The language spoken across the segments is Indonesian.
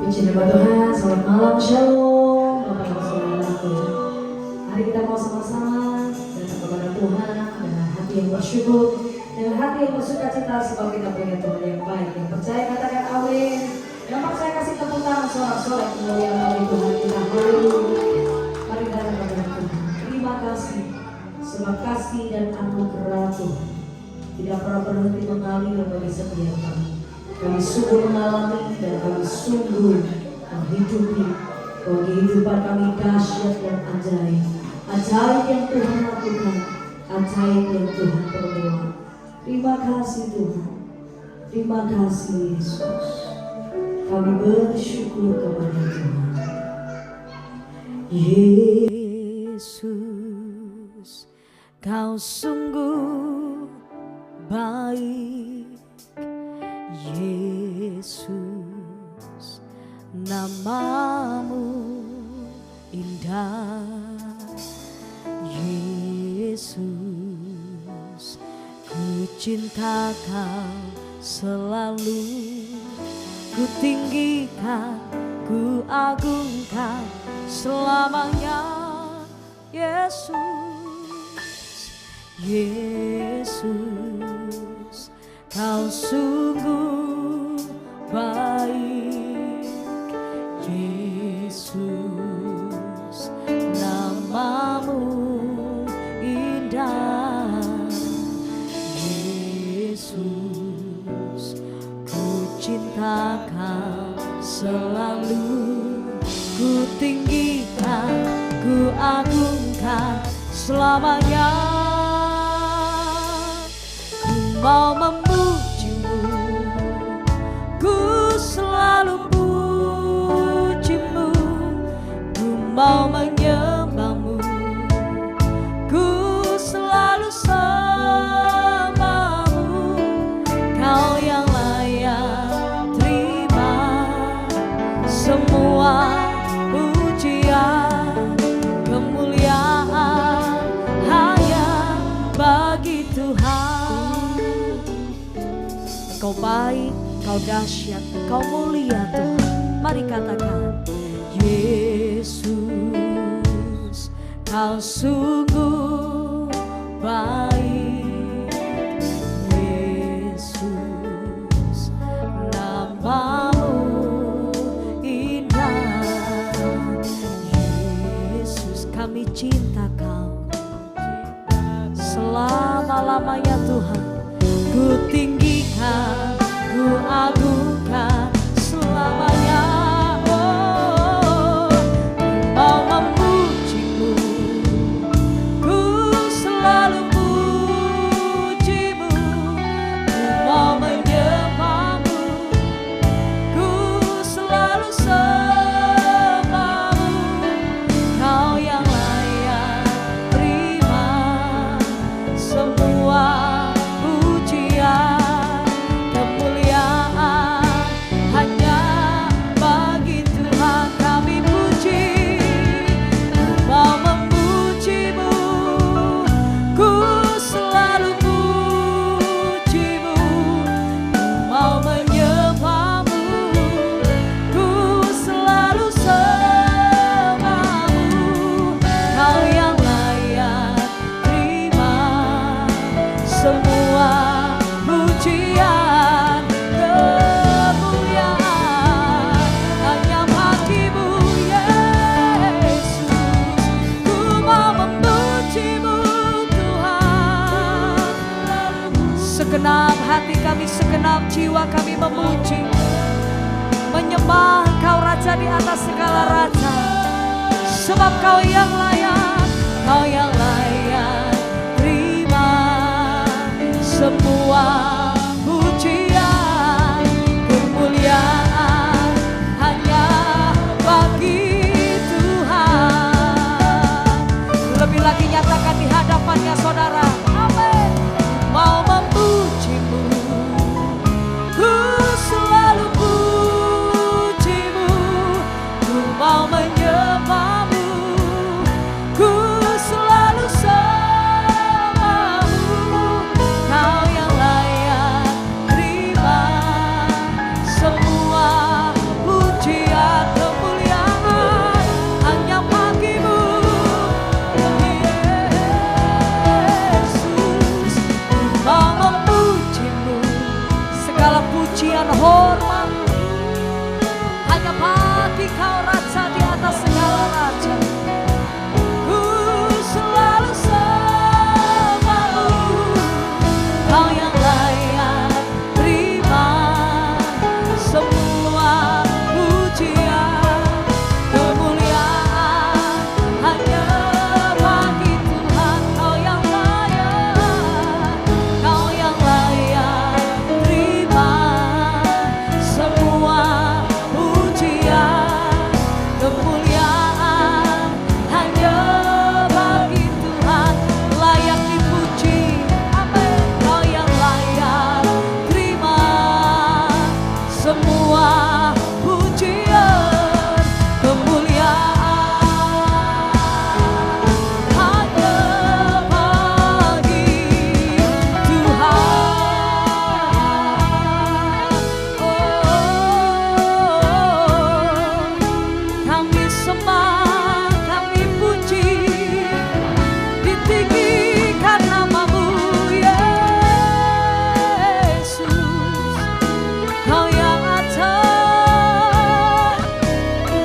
Puji nama Tuhan, selamat malam, shalom Bapak Ibu Saudaraku. Mari kita mau sama-sama datang kepada Tuhan dengan hati yang bersyukur, dengan hati yang bersuka cita, sebab kita punya Tuhan yang baik. Yang percaya katakan amin. Yang percaya kasih tepuk tangan sorak-sorak kemuliaan bagi Tuhan kita. Haleluya. Mari datang kepada Tuhan. Terima kasih, sebab kasih dan anugerah Tuhan tidak pernah berhenti mengalir bagi setiap kami. Kami sungguh mengalami dan kami sungguh menghidupi bahwa kehidupan kami dahsyat dan ajaib. Ajaib yang Tuhan lakukan, ajaib yang Tuhan perbuat. Terima kasih Tuhan, terima kasih Yesus. Kami bersyukur kepada Tuhan. Yesus, Kau sungguh baik. Yesus, namamu indah. Yesus, ku cinta Kau selalu. Ku tinggikan, ku agungkan selamanya. Yesus, Yesus, Kau sungguh baik. Yesus, namamu indah. Yesus, ku cinta Kau selalu. Ku tinggikan, ku agungkan selamanya. Ku mau memujimu, ku selalu pujimu. Ku mau menyembahmu, ku selalu sembahmu. Kau yang layak terima semua pujian, kemuliaan hanya bagi Tuhan. Engkau baik, Kau dahsyat, Kau mulia Tuhan. Mari katakan, Yesus, Kau sungguh baik. Yesus, namamu indah. Yesus, kami cinta Kau selama-lamanya Tuhan. Ku tinggikan, ku agungkan selamanya. Oh, mau memujimu, ku selalu pujimu. Ku mau menyembahmu, ku selalu sembahmu. Kau yang layak terima semua pujian, kemuliaan hanya bagi Tuhan. Kami puji, ku mau memujimu, ku selalu pujimu. Ku mau menyembahmu, ku selalu sembahmu. Kau yang layak terima semua pujian, kemuliaan hanya bagimu Yesus. Ku mau memujimu Tuhan. Segenap hati kami, segenap jiwa kami memuji, menyembah Kau Raja di atas segala raja. Sebab Kau yang layak, Kau yang layak terima semua pujian, kemuliaan hanya bagi Tuhan. Lebih lagi nyatakan di hadapannya saudara, amin. Mau memujimu, ku selalu pujimu. Ku mau menyembahmu, ku selalu sembahmu. Kau yang layak kemuliaan hormat hanya bagi Kau Raja di atas segala raja. Ku selalu sembahmu, Kau yang layak terima semua pujian. Kemuliaan hanya bagi Tuhan. Kau yang layak, Kau yang layak terima semua pujian. Kemuliaan hanya bagi Tuhan, layak dipuji. Amin. Kau yang layak terima semua pujian. Kemuliaan hanya bagi Tuhan. Kami sembah, kami puji, ditinggikan nama-Mu Yesus. Kau yang ajaib,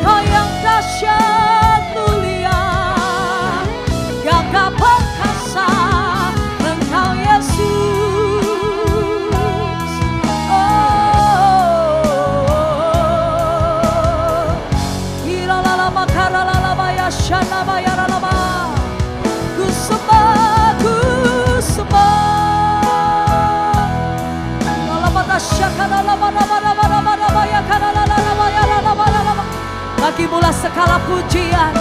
Kau yang dahsyat mulia, gagah perkasa, Engkau Yesus. Iralalama karalalama yashanama yaralama. Ku sembah, ku sembah. Bagimulah segala pujian,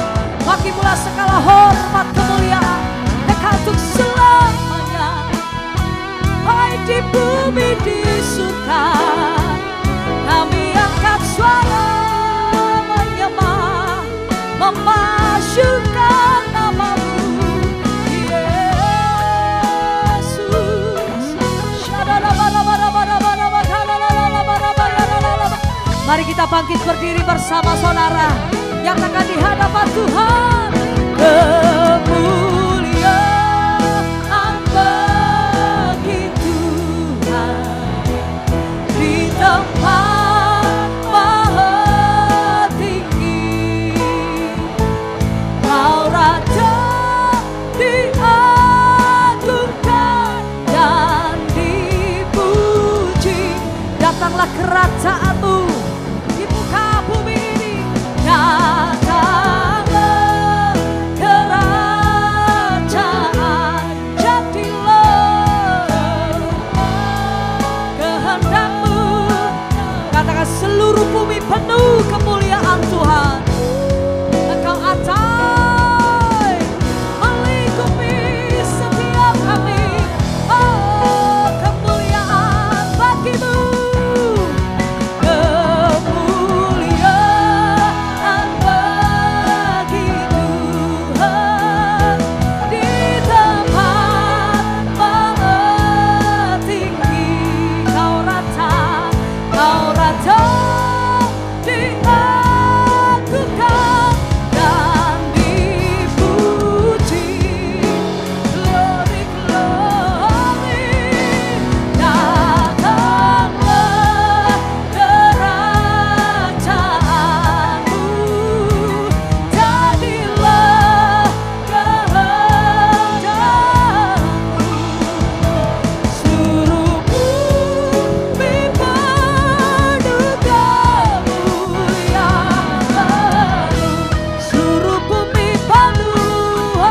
bagimulah segala hormat kemuliaan, Engkau untuk selamanya. Hai di bumi di surga, kami angkat suara menyembah, memasyurkan nama-Mu Yesus. Mari kita bangkit berdiri bersama saudara yang akan di hadapan Tuhan. Kemuliaan bagi Tuhan di tempat maha tinggi. Kau Raja diagungkan dan dipuji. Datanglah kerajaan-Mu di muka bumi ini. Datanglah kerajaan, jadilah kehendak-Mu. Katakan seluruh bumi penuh kemuliaan Tuhan. Engkau ajaib, melingkupi setiap kami. Oh, kemuliaan bagi-Mu. Kemuliaan bagi Tuhan di tempat maha tinggi. Kau Raja, Kau Raja diagungkan dan dipuji. Glory, glory. Datanglah kerajaan-Mu, jadilah kehendak-Mu. Seluruh bumi penuh kemuliaan-Mu. Seluruh bumi penuh,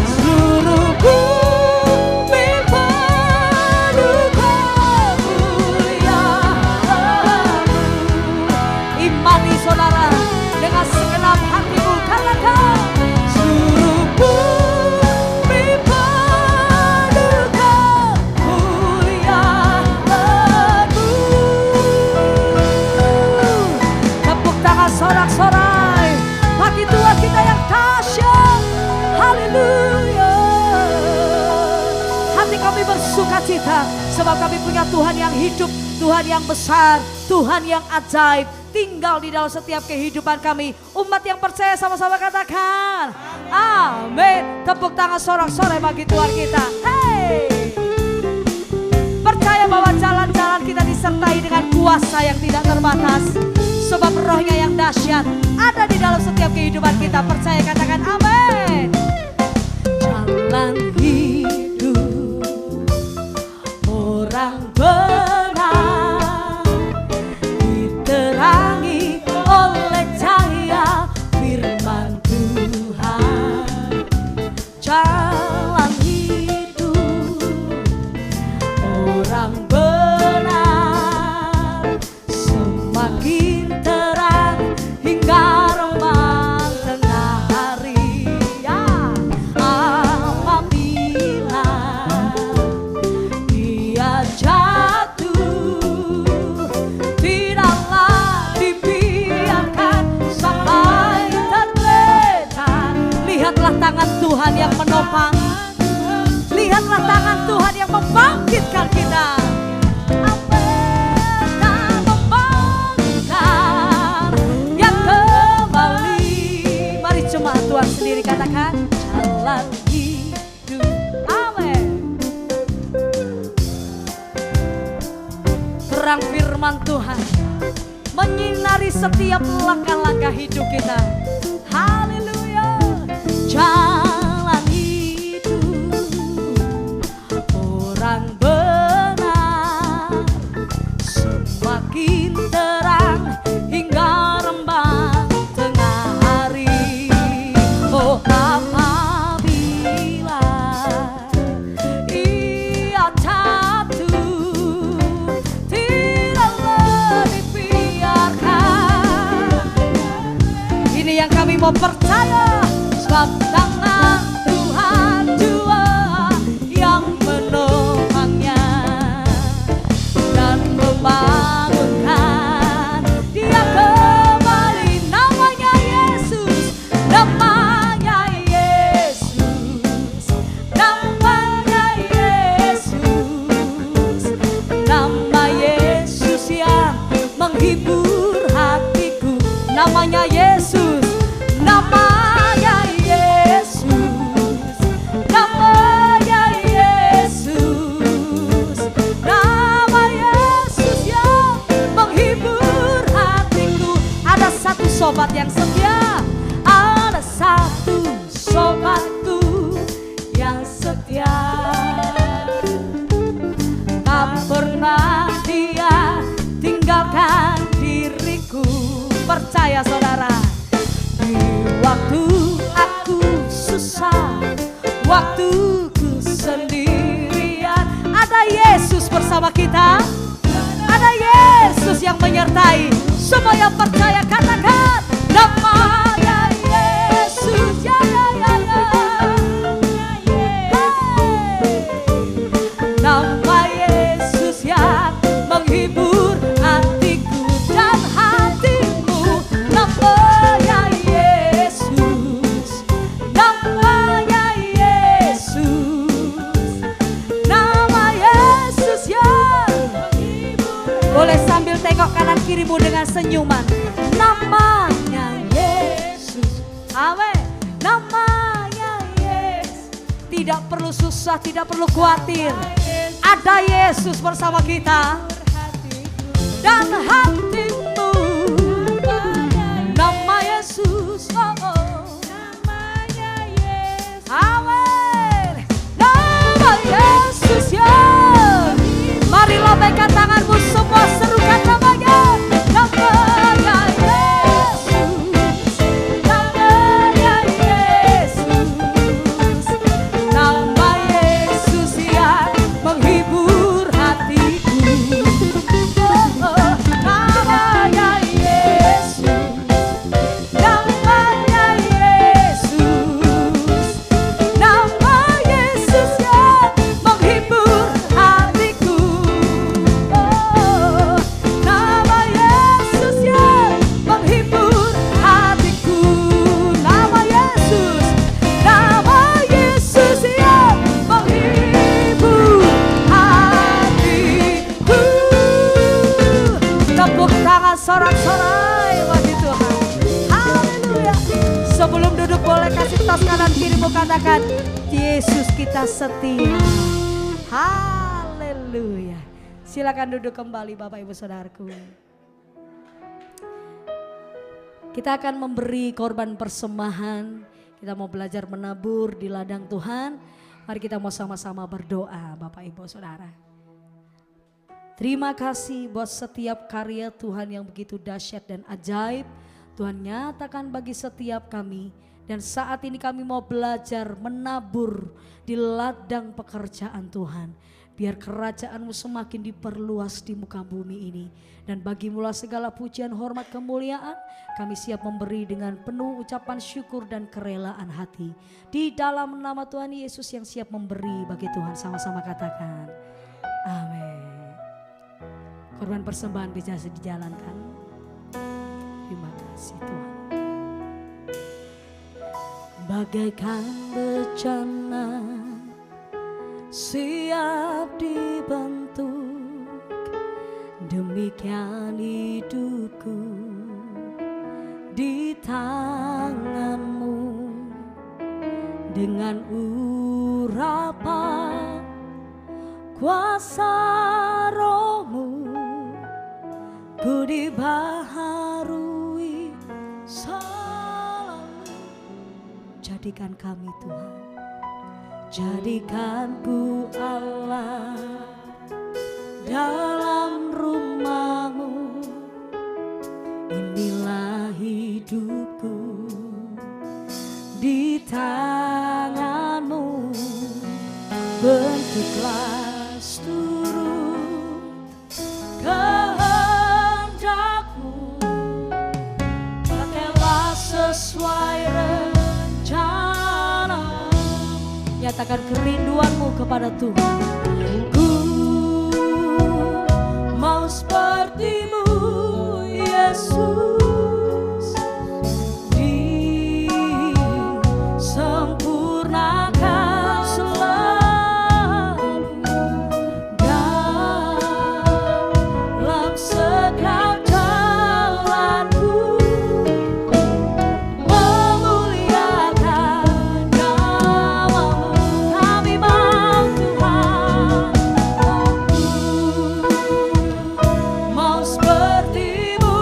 seluruh bumi penuh kemuliaan-Mu. Imani saudara dengan segenap hatimu, katakan seluruh bumi penuh kemuliaan-Mu. Tepuk tangan sorak-sorai bagi Tuhan kita yang dahsyat. Haleluya. Hati kami bersuka cita sebab kami punya Tuhan yang hidup, Tuhan yang besar, Tuhan yang ajaib, tinggal di dalam setiap kehidupan kami. Umat yang percaya sama-sama katakan amin. Tepuk tangan sorak-sorai bagi Tuhan kita. Hey, percaya bahwa jalan kuasa yang tidak terbatas. Sebab rohnya yang dahsyat ada di dalam setiap kehidupan kita. Percaya, katakan amin. Jalan hidup orang benar diterangi oleh cahaya firman Tuhan. Jalan hidup orang benar semakin terang hingga remang tengah hari. Ya, apabila dia jatuh, tidaklah dibiarkan sampai tergeletak. Lihatlah tangan Tuhan yang menopang. Lihatlah tangan Tuhan yang membangkitkan kita. Akan membangkitkan yang kembali. Mari jemaat Tuhan sendiri katakan jalan hidup. Amin. Terang firman Tuhan menyinari setiap langkah-langkah hidup kita. Haleluya. Jalan hidup orang benar semakin terang hingga rembang tengah hari. Oh, apabila ia jatuh, tidaklah dibiarkan. Ini yang kami mau percaya. Sebab tangan Tuhan jua yang menopangnya dan membangunkan dia kembali. Namanya Yesus, namanya Yesus, namanya Yesus, nama Yesus yang menghibur hatiku. Namanya Yesus, namanya Yesus, namanya Yesus, nama Yesus yang menghibur hatiku. Ada satu sobat yang setia, ada satu sobatku yang setia. Tak pernah dia tinggalkan diriku. Percaya saudara, di waktu aku susah, waktu ku sendirian, ada Yesus bersama kita. Ada Yesus yang menyertai. Semua yang percaya katakan namanya Yesus. Ya, ya, ya, ya. Nama Yesus yang menghibur hatiku dan hatimu. Namanya Yesus, namanya Yesus, nama Yesus yang boleh sambil tengok kanan kirimu dengan senyuman. Namanya Yesus, amin. Namanya Yesus. Tidak perlu susah, tidak perlu khawatir. Ada Yesus bersama kita dan hatimu. Nama Yesus, oh, oh. Namanya Yesus, amin. Nama Yesus ya. Mari lambaikan tanganmu semua, serukan namanya. Namanya Yesus, namanya Yesus, nama Yesus yang menghibur hatiku. Oh, oh. Namanya Yesus, namanya Yesus, nama Yesus yang menghibur hatiku. Oh, nama Yesus yang menghibur hatiku. Nama Yesus, nama Yesus yang menghibur hatiku. Tepuk tangan sorak-sorai bagi Tuhan. Haleluya. Sebelum duduk boleh kasih tos kanan kirimu, katakan Yesus kita setia. Haleluya. Silakan duduk kembali Bapak Ibu Saudaraku. Kita akan memberi korban persembahan. Kita mau belajar menabur di ladang Tuhan. Mari kita mau sama-sama berdoa Bapak Ibu Saudara. Terima kasih buat setiap karya Tuhan yang begitu dahsyat dan ajaib. Tuhan nyatakan bagi setiap kami. Dan saat ini kami mau belajar menabur di ladang pekerjaan Tuhan. Biar kerajaan-Mu semakin diperluas di muka bumi ini. Dan bagimulah segala pujian, hormat, kemuliaan. Kami siap memberi dengan penuh ucapan syukur dan kerelaan hati. Di dalam nama Tuhan Yesus yang siap memberi bagi Tuhan. Sama-sama katakan amin. Korban persembahan bisa dijalankan. Terima kasih Tuhan. Bagaikan bencana siap dibentuk, demikian hidupku di tangan-Mu. Dengan urapan kuasa Roh-Mu, ku dibaharui selalu. Jadikan kami Tuhan, jadikan ku Allah dalam rumah-Mu. Inilah hidupku di tangan-Mu. Bentuklah seluruh kehendak-Mu, pakailah sesuai rencana. Nyatakan kerinduan-Mu kepada Tuhan. Ku mau seperti-Mu Yesus, disempurnakan selalu dalam segala jalanku, memuliakan nama-Mu. Kami mau Tuhan, mau seperti-Mu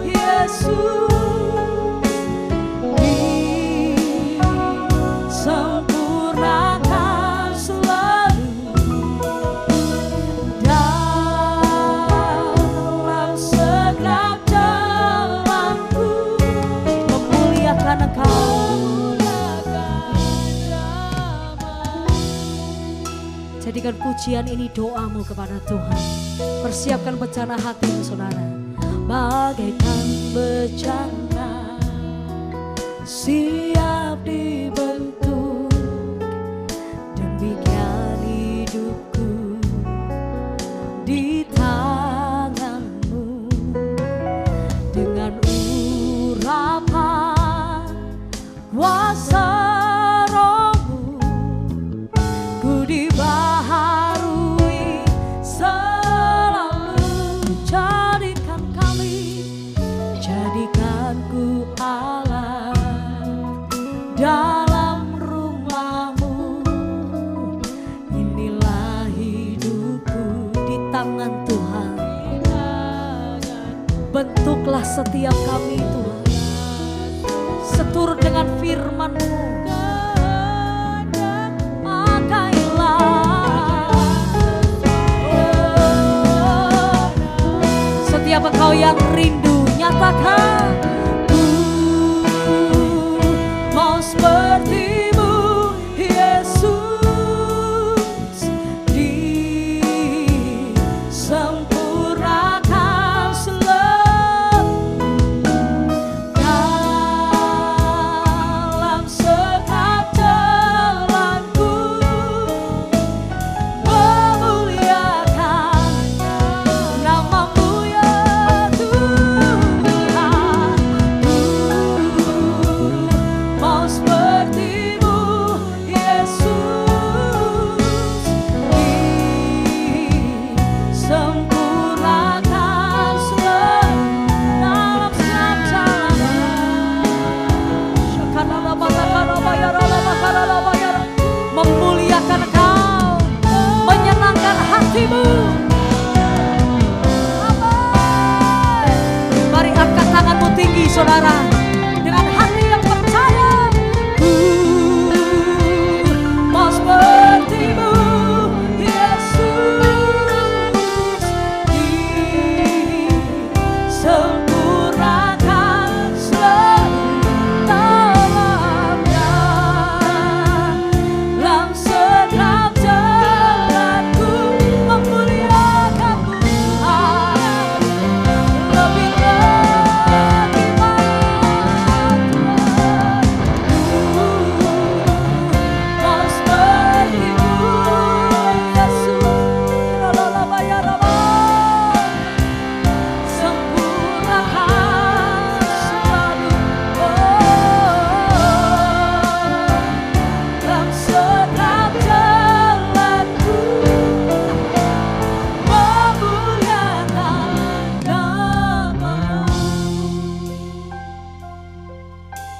Yesus, disempurnakan selalu dalam segala jalanku, memuliakan Engkau. Jadikan pujian ini doamu kepada Tuhan. Persiapkan bencana hatimu saudara. Bagaikan bencana siap dibentuk, demikian hidupku di tangan-Mu. Dengan urapan kuasa Roh-Mu, ku dibaharui selalu. Jadikan kami, jadikan ku Allah dalam rumah-Mu. Inilah hidupku di tangan Tuhan. Bentuklah setiap kami Tuhan, seturut dengan firman-Mu. Setiap engkau yang rindu, nyatakan ku mau seperti-Mu Yesus, disempurnakan selalu dalam segala jalanku, memuliakan nama-Mu ya Tuhan. Mau seperti-Mu Yesus, disempurnakan selalu dalam segala jalan. Memuliakan Engkau, menyenangkan hatimu. saudara dengan hati yang percaya. Mau seperti-Mu Yesus, disempurnakan selalu dalamnya. Dalam setiap jalanku memuliakan Tuhan, lebih lagi banyak Tuhan. Mau seperti-Mu Yesus, sempurnakan selalu dalam setiap jalanku memuliakan nama-Mu.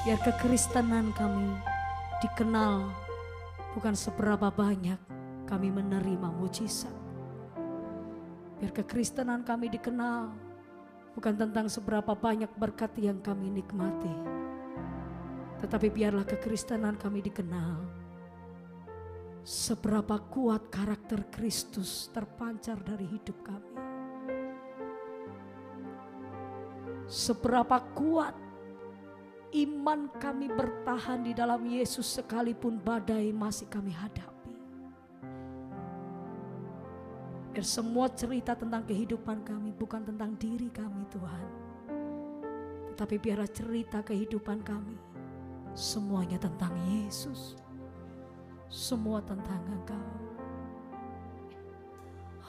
Biar kekristenan kami dikenal bukan seberapa banyak kami menerima mujizat. Biar kekristenan kami dikenal bukan tentang seberapa banyak berkat yang kami nikmati, tetapi biarlah kekristenan kami dikenal seberapa kuat karakter Kristus terpancar dari hidup kami. Seberapa kuat iman kami bertahan di dalam Yesus sekalipun badai masih kami hadapi. Biar semua cerita tentang kehidupan kami bukan tentang diri kami Tuhan, tetapi biarlah cerita kehidupan kami semuanya tentang Yesus, semua tentang Engkau.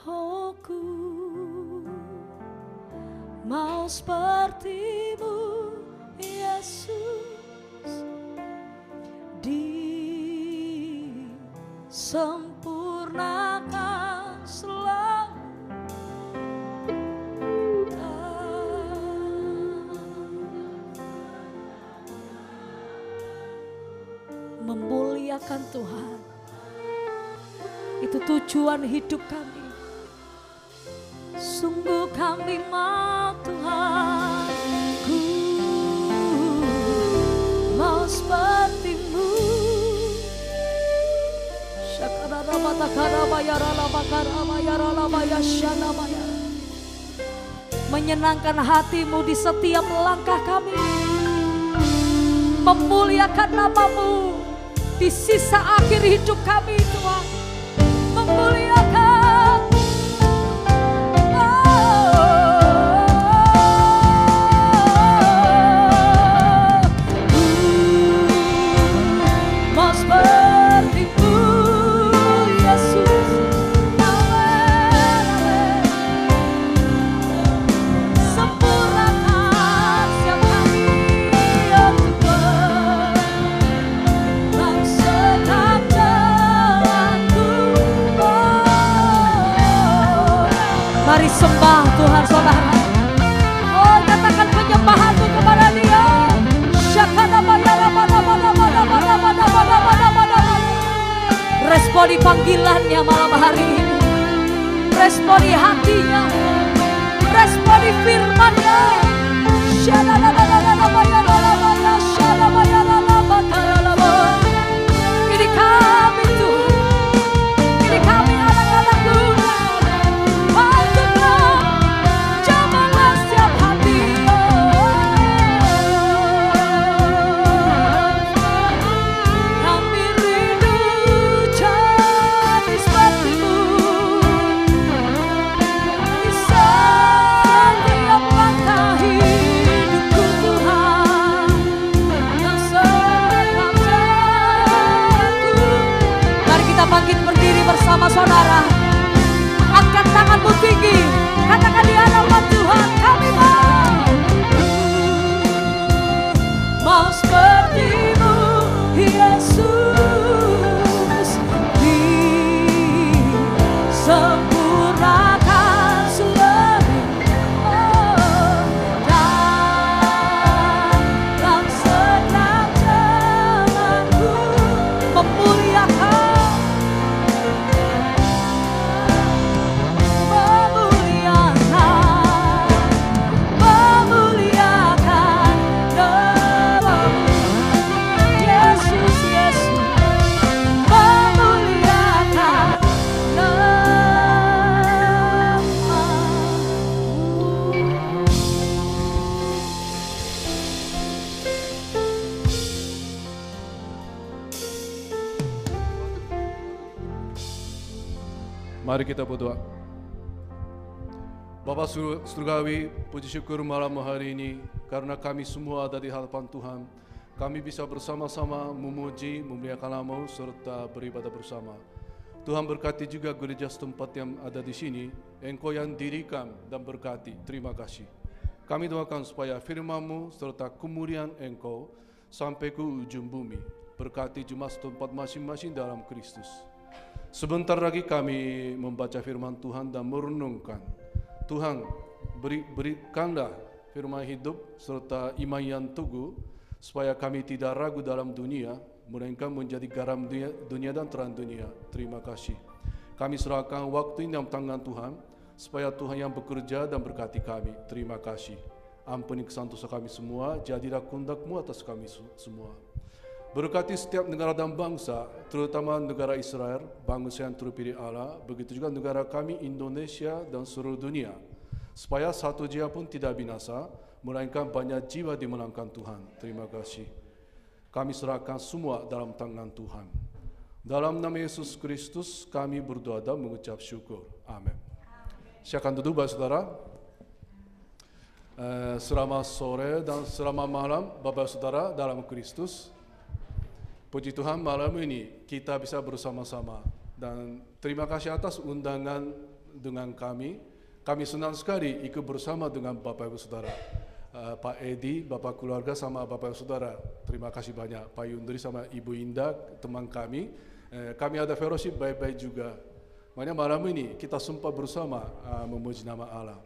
Oh, ku mau seperti-Mu Yesus, disempurnakan selalu. Memuliakan Tuhan, itu tujuan hidup kami. Sungguh kami mau Tuhan, ku mau seperti-Mu. Menyenangkan hati-Mu di setiap langkah kami, memuliakan nama-Mu di sisa akhir hidup kami Tuhan, memuliakan. Mau seperti-Mu Yesus, amin, sempurnakan setiap kami ya Tuhan, dalam setiap jalanku. Mari sembah Tuhan saudara. Oh, katakan penyembahanmu kepada Dia. Responi panggilannya malam hari ini, responi hatinya, responi firman-Nya. Ini kami Tuhan, ini kami anak-anak-Mu. Jamahlah setiap hati, kami rindu jadi seperti-Mu di setiap langkah hidupku Tuhan, dalam setiap jalanku. Mari kita bangkit berdiri bersama saudara. Angkat tanganmu tinggi, katakan di hadapan Tuhan, kami mau seperti-Mu Yesus, disempurnakan selalu dalam setiap jalanku, memuliakan. Mari kita berdoa. Bapa Surgawi, puji syukur malam hari ini karena kami semua ada di hadapan Tuhan. Kami bisa bersama-sama memuji, memuliakan nama-Mu serta beribadah bersama. Tuhan berkati juga gereja setempat yang ada di sini. Engkau yang dirikan dan berkati. Terima kasih. Kami doakan supaya firman-Mu serta kemuliaan Engkau sampai ke ujung bumi. Berkati jemaat setempat masing-masing dalam Kristus. Sebentar lagi kami membaca firman Tuhan dan merenungkan. Tuhan, berikanlah firman hidup serta iman yang teguh supaya kami tidak ragu dalam dunia, melainkan menjadi garam dunia dan terang dunia. Terima kasih. Kami serahkan waktu ini dalam tangan Tuhan, supaya Tuhan yang bekerja dan berkati kami. Terima kasih. Ampuni kesalahan dosa kami semua, jadilah kehendak-Mu atas kami semua. Berkati setiap negara dan bangsa, terutama negara Israel, bangsa yang terpilih Allah, begitu juga negara kami Indonesia dan seluruh dunia, supaya satu jiwa pun tidak binasa, melainkan banyak jiwa dimenangkan Tuhan. Terima kasih. Kami serahkan semua dalam tangan Tuhan. Dalam nama Yesus Kristus kami berdoa dan mengucap syukur. Amin. Silakan duduk Bapak Saudara. Selamat sore dan selamat malam Bapak Saudara dalam Kristus. Puji Tuhan malam ini kita bisa bersama-sama dan terima kasih atas undangan dengan kami. Kami senang sekali ikut bersama dengan Bapak Ibu Saudara. Pak Edi, Bapak keluarga sama Bapak Ibu Saudara. Terima kasih banyak. Pak Yundri sama Ibu Indah, teman kami. Kami ada fellowship baik-baik juga. Makanya malam ini kita sempat bersama memuji nama Allah.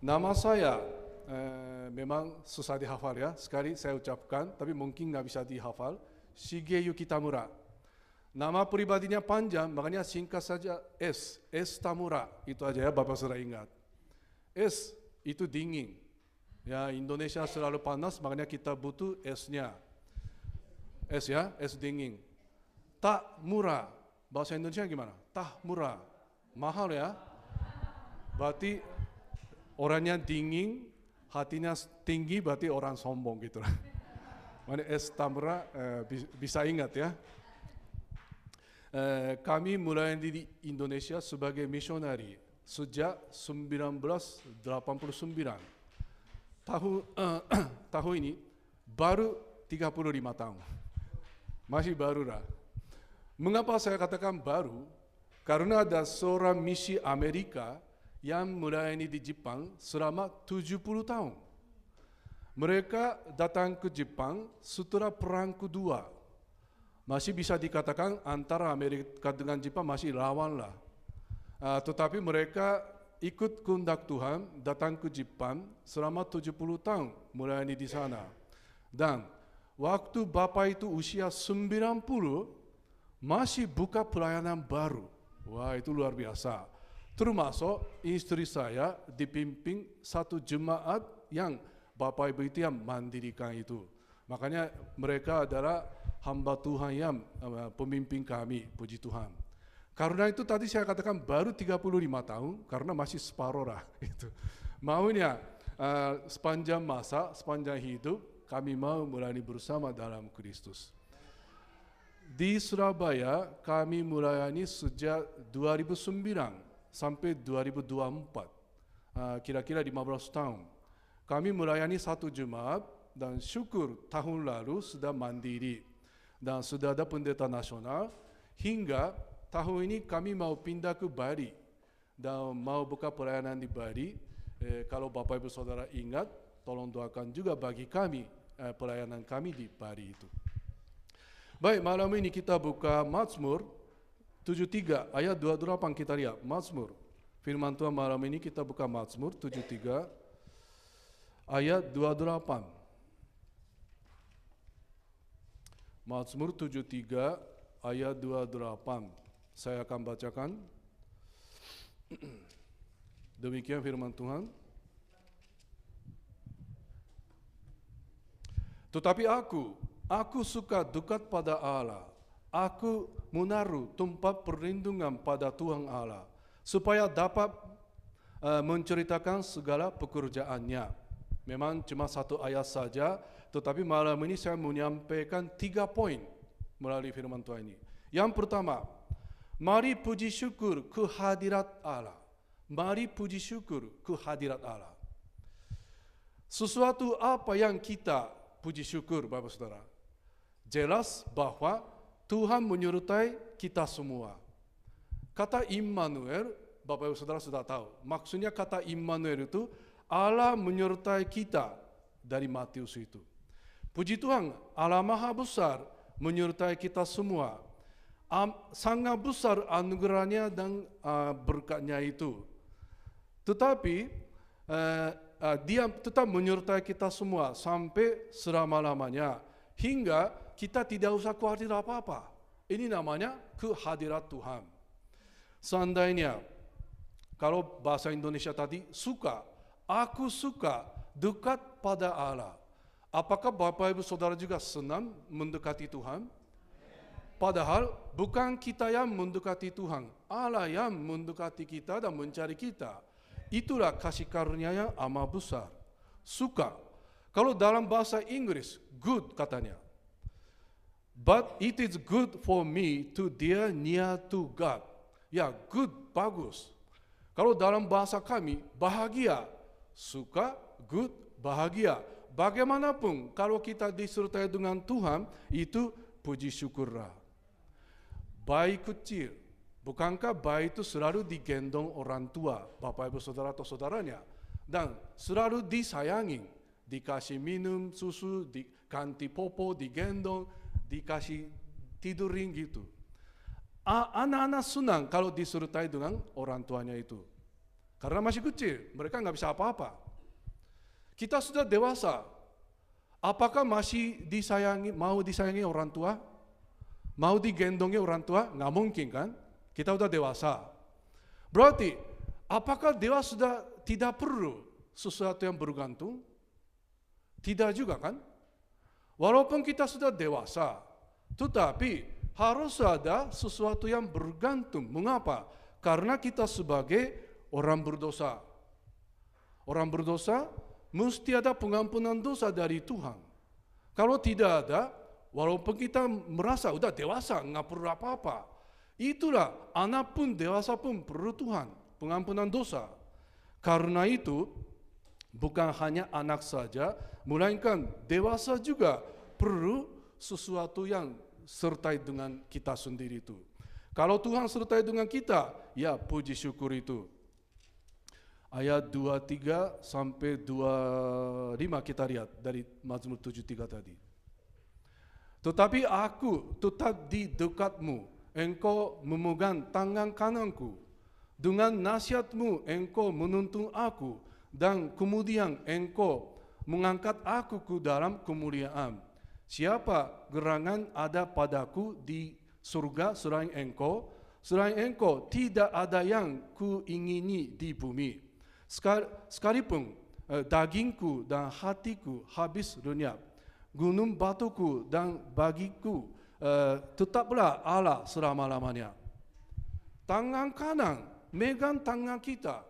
Nama saya memang susah dihafal ya. Sekali saya ucapkan, tapi mungkin nggak bisa dihafal. Shigeyu Kitamura. Nama pribadinya panjang, makanya singkat saja S. S Tamura. Itu aja ya, Bapak sudah ingat. S itu dingin. Ya, Indonesia selalu panas, makanya kita butuh S-nya. S ya, S dingin. Tak murah. Bahasa Indonesia gimana? Tak murah. Mahal ya. Berarti orangnya dingin, hatinya tinggi, berarti orang sombong gitu. Makanya S Tamura bisa ingat ya. Kami mulai di Indonesia sebagai misionari sejak 1989. Tahun ini baru 35 tahun. Masih baru lah. Mengapa saya katakan baru? Karena ada seorang misi Amerika yang melayani di Jepang selama 70 tahun. Mereka datang ke Jepang setelah Perang Kedua. Masih bisa dikatakan antara Amerika dengan Jepang masih lawan lah. Tetapi mereka ikut kehendak Tuhan datang ke Jepang selama 70 tahun melayani di sana. Dan waktu Bapak itu usia 90 masih buka pelayanan baru. Wah, itu luar biasa. Termasuk istri saya dipimpin satu jemaat yang Bapak Ibu itu yang mandirikan itu. Makanya mereka adalah hamba Tuhan yang pemimpin kami, puji Tuhan. Karena itu tadi saya katakan baru 35 tahun, karena masih separuh lah. Gitu. Maunya sepanjang masa, sepanjang hidup, kami mau melayani bersama dalam Kristus. Di Surabaya kami melayani sejak 2009 sampai 2024, kira-kira 15 tahun. Kami melayani satu jemaat dan syukur tahun lalu sudah mandiri dan sudah ada pendeta nasional. Hingga tahun ini kami mau pindah ke Bali dan mau buka pelayanan di Bali. Kalau Bapak Ibu Saudara ingat, tolong doakan juga bagi kami pelayanan kami di Bali itu. Baik, malam ini kita buka Mazmur 73 ayat 28 kita lihat. Mazmur, firman Tuhan malam ini kita buka Mazmur 73 ayat 28. Mazmur 73 ayat 28. Saya akan bacakan. Demikian firman Tuhan. Tetapi aku suka dekat pada Allah. Aku menaruh tempat perlindungan pada Tuhan Allah, supaya dapat menceritakan segala pekerjaannya. Memang cuma satu ayat saja, tetapi malam ini saya menyampaikan 3 poin melalui firman Tuhan ini. Yang pertama, Mari puji syukur kehadirat Allah. Mari puji syukur kehadirat Allah. Sesuatu apa yang kita puji syukur, Bapak Saudara? Jelas bahwa Tuhan menyertai kita semua. Kata Immanuel, Bapak Ibu Saudara sudah tahu. Maksudnya kata Immanuel itu Allah menyertai kita dari Matius itu. Puji Tuhan, Allah Maha Besar menyertai kita semua. Sangat besar anugerahnya dan berkatnya itu. Tetapi Dia tetap menyertai kita semua sampai selama-lamanya. Hingga kita tidak usah khawatir apa-apa. Ini namanya kehadirat Tuhan. Seandainya, kalau bahasa Indonesia tadi, aku suka dekat pada Allah. Apakah Bapak Ibu Saudara juga senang mendekati Tuhan? Padahal bukan kita yang mendekati Tuhan, Allah yang mendekati kita dan mencari kita. Itulah kasih karunia yang amat besar. Suka. Kalau dalam bahasa Inggris, good katanya. But it is good for me to dwell near to God. Ya, good, bagus. Kalau dalam bahasa kami, bahagia. Suka, good, bahagia. Bagaimanapun, kalau kita disertai dengan Tuhan, itu puji syukurlah. Bayi kecil, bukankah bayi itu selalu digendong orang tua, Bapak Ibu Saudara atau saudaranya, dan selalu disayangi, dikasih minum susu, diganti popo, digendong, dikasih tidurin gitu. Anak-anak senang kalau disertai dengan orang tuanya itu, karena masih kecil, mereka nggak bisa apa-apa. Kita sudah dewasa, apakah masih mau disayangi orang tua? Mau digendongi orang tua? Nggak mungkin kan? Kita sudah dewasa. Berarti, apakah dewasa sudah tidak perlu sesuatu yang bergantung? Tidak juga kan? Walaupun kita sudah dewasa, tetapi harus ada sesuatu yang bergantung. Mengapa? Karena kita sebagai orang berdosa. Orang berdosa mesti ada pengampunan dosa dari Tuhan. Kalau tidak ada, walaupun kita merasa udah dewasa, nggak perlu apa-apa. Itulah anak pun dewasa pun perlu Tuhan, pengampunan dosa. Karena itu, bukan hanya anak saja, melainkan dewasa juga perlu sesuatu yang sertai dengan kita sendiri itu. Kalau Tuhan sertai dengan kita, ya puji syukur itu. Ayat 23 sampai 25 kita lihat dari Mazmur 73 tadi. Tetapi aku tetap di dekatmu, engkau memegang tangan kananku. Dengan nasihatmu engkau menuntun aku, dan kemudian engkau mengangkat aku ke dalam kemuliaan. Siapa gerangan ada padaku di surga selain engkau? Selain engkau tidak ada yang kuingini di bumi. Sekalipun dagingku dan hatiku habis lenyap, gunung batuku dan bagiku tetaplah Allah selama-lamanya. Tangan kanan megang tangan kita.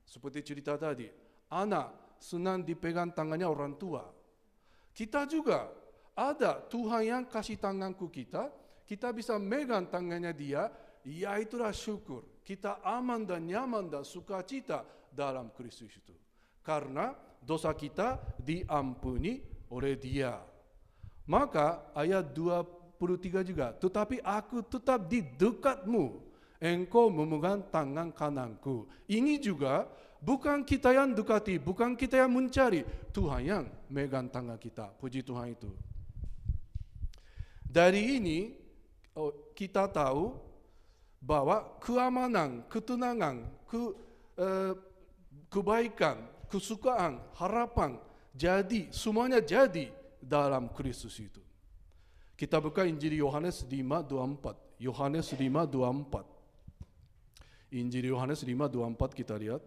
Seperti cerita tadi, anak senang dipegang tangannya orang tua. Kita juga ada Tuhan yang kasih tanganku kita bisa megang tangannya dia, yaitulah syukur. Kita aman dan nyaman dan sukacita dalam Kristus itu. Karena dosa kita diampuni oleh Dia. Maka ayat 23 juga, tetapi aku tetap di dekatmu, engkau memegang tangan kananku. Ini juga bukan kita yang dekati, bukan kita yang mencari, Tuhan yang megang tangan kita. Puji Tuhan itu. Dari ini kita tahu bahwa keamanan, ketenangan, kebaikan, kesukaan, harapan, semuanya jadi dalam Kristus itu. Kita buka Injil Yohanes 5:24. Yohanes 5:24. Injil Yohanes 5:24 kita lihat.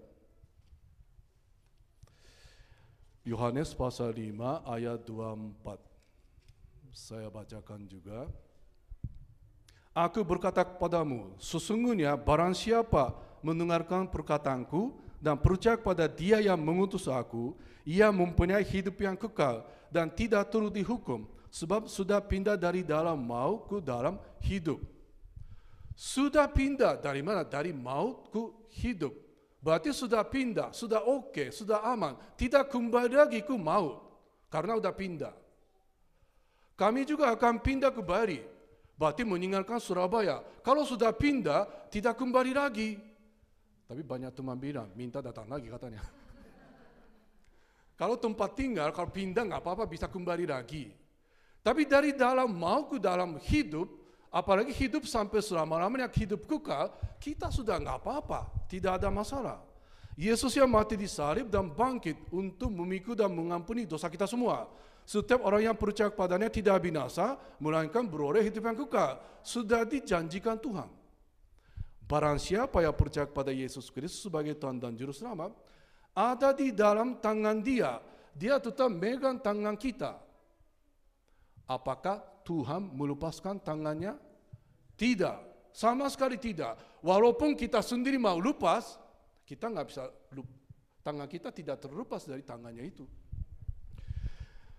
Yohanes pasal 5 ayat 24. Saya bacakan juga. Aku berkata kepadamu, sesungguhnya barang siapa mendengarkan perkataanku dan percaya kepada Dia yang mengutus aku, ia mempunyai hidup yang kekal dan tidak turut dihukum, sebab sudah pindah dari dalam maut ke dalam hidup. Sudah pindah dari mana? Dari maut ke hidup. Berarti sudah pindah, sudah oke, sudah aman. Tidak kembali lagi ke maut. Karena sudah pindah. Kami juga akan pindah ke Bali. Berarti meninggalkan Surabaya. Kalau sudah pindah, tidak kembali lagi. Tapi banyak teman bilang, minta datang lagi katanya. Kalau tempat tinggal, kalau pindah nggak apa-apa, bisa kembali lagi. Tapi dari dalam mau ke dalam hidup, apalagi hidup sampai selama-lamanya hidup kekal, kita sudah nggak apa-apa, tidak ada masalah. Yesus yang mati di salib dan bangkit untuk memikul dan mengampuni dosa kita semua. Setiap orang yang percaya kepadanya tidak binasa, melainkan beroleh hidup yang kekal. Sudah dijanjikan Tuhan. Barang siapa yang percaya kepada Yesus Kristus sebagai Tuhan dan Juru Selamat, ada di dalam tangan dia. Dia tetap megang tangan kita. Apakah Tuhan melepaskan tangannya? Tidak. Sama sekali tidak. Walaupun kita sendiri mau lepas, kita nggak bisa, tangan kita tidak terlepas dari tangannya itu.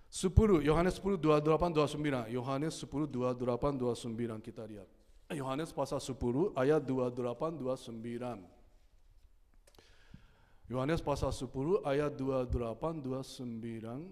10, Yohanes 10, 28, 29. Yohanes 10, 28, 29 kita lihat. Yohanes pasal 10 ayat 28, 29. Yohanes pasal 10 ayat 28, 29.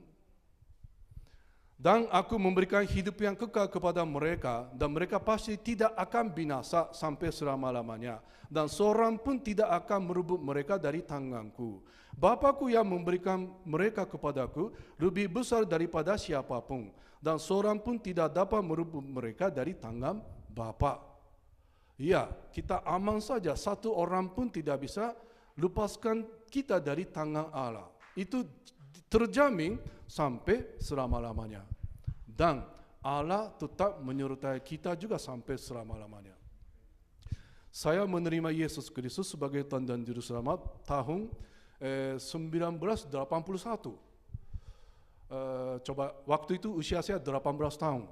Dan aku memberikan hidup yang kekal kepada mereka, dan mereka pasti tidak akan binasa sampai selama-lamanya. Dan seorang pun tidak akan merebut mereka dari tanganku. Bapakku yang memberikan mereka kepadaku lebih besar daripada siapapun. Dan seorang pun tidak dapat merebut mereka dari tangan Bapa. Ya, kita aman saja. Satu orang pun tidak bisa lepaskan kita dari tangan Allah. Itu terjamin sampai selama-lamanya. Dan Allah tetap menyertai kita juga sampai selama-lamanya. Saya menerima Yesus Kristus sebagai Tuhan dan Juru Selamat tahun 1981. Coba waktu itu usia saya 18 tahun.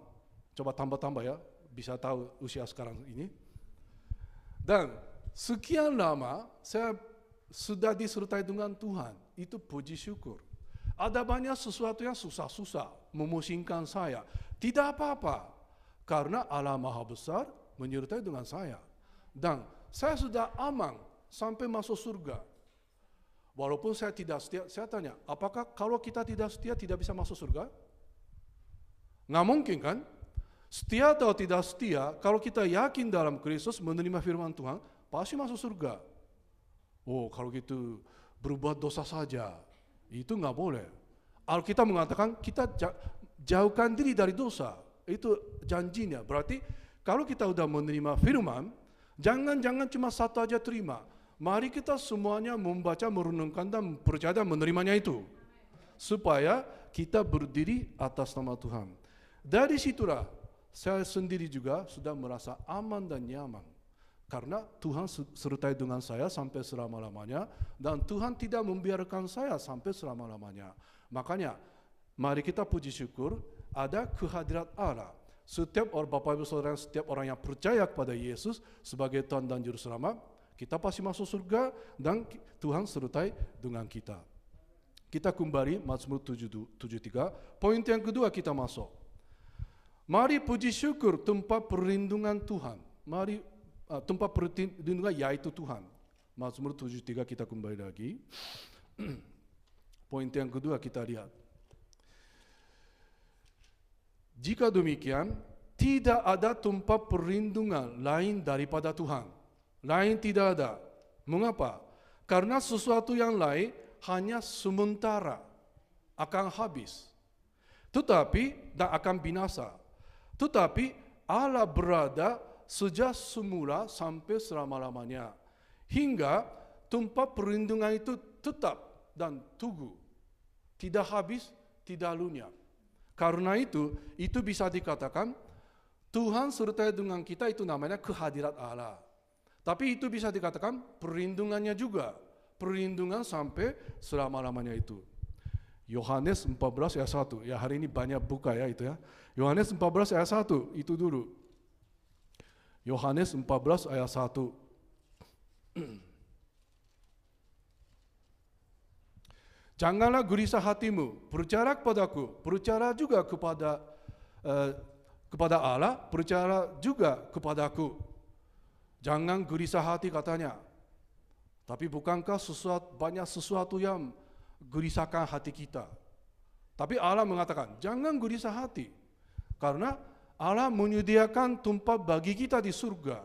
Coba tambah-tambah ya, bisa tahu usia sekarang ini. Dan sekian lama saya sudah disertai dengan Tuhan. Itu puji syukur. Ada banyak sesuatu yang susah-susah memusingkan saya. Tidak apa-apa, karena Allah Maha Besar menyertai dengan saya. Dan saya sudah aman sampai masuk surga. Walaupun saya tidak setia, saya tanya, apakah kalau kita tidak setia tidak bisa masuk surga? Nggak mungkin kan? Setia atau tidak setia, kalau kita yakin dalam Kristus menerima firman Tuhan, pasti masuk surga. Oh, kalau gitu berbuat dosa saja. Itu nggak boleh. Alkitab mengatakan kita jauhkan diri dari dosa. Itu janjinya. Berarti kalau kita sudah menerima firman, jangan cuma satu aja terima. Mari kita semuanya membaca, merenungkan dan percaya dan menerimanya itu. Supaya kita berdiri atas nama Tuhan. Dari situlah saya sendiri juga sudah merasa aman dan nyaman. Karena Tuhan sertai dengan saya sampai selama-lamanya, dan Tuhan tidak membiarkan saya sampai selama-lamanya. Makanya, mari kita puji syukur, ada kehadirat Allah. Setiap orang Bapak Ibu Saudara, setiap orang yang percaya kepada Yesus sebagai Tuhan dan Juru Selamat, kita pasti masuk surga dan Tuhan sertai dengan kita. Kita kembali Mazmur 73, poin yang kedua kita masuk. Mari puji syukur tempat perlindungan Tuhan. Mari tempat perlindungan yaitu Tuhan. Mazmur 73 kita kembali lagi. Poin yang kedua kita lihat. Jika demikian, tidak ada tempat perlindungan lain daripada Tuhan. Lain tidak ada. Mengapa? Karena sesuatu yang lain hanya sementara, akan habis. Tetapi, dan akan binasa. Tetapi Allah berada sejak semula sampai selama-lamanya. Hingga tempat perlindungan itu tetap dan teguh. Tidak habis, tidak lunyah. Karena itu bisa dikatakan Tuhan sertai dengan kita, itu namanya kehadirat Allah. Tapi itu bisa dikatakan perlindungannya juga. Perlindungan sampai selama-lamanya itu. Yohanes 14 ayat 1. Ya, hari ini banyak buka ya itu ya. Yohanes 14 ayat 1 itu dulu. Yohanes 14 ayat 1. Janganlah gelisah hatimu, percaya kepadaku, percaya juga kepada Allah, percaya juga kepadaku. Jangan gelisah hati katanya. Tapi bukankah banyak sesuatu yang gelisahkan hati kita? Tapi Allah mengatakan, jangan gelisah hati. Karena Allah menyediakan tempat bagi kita di surga.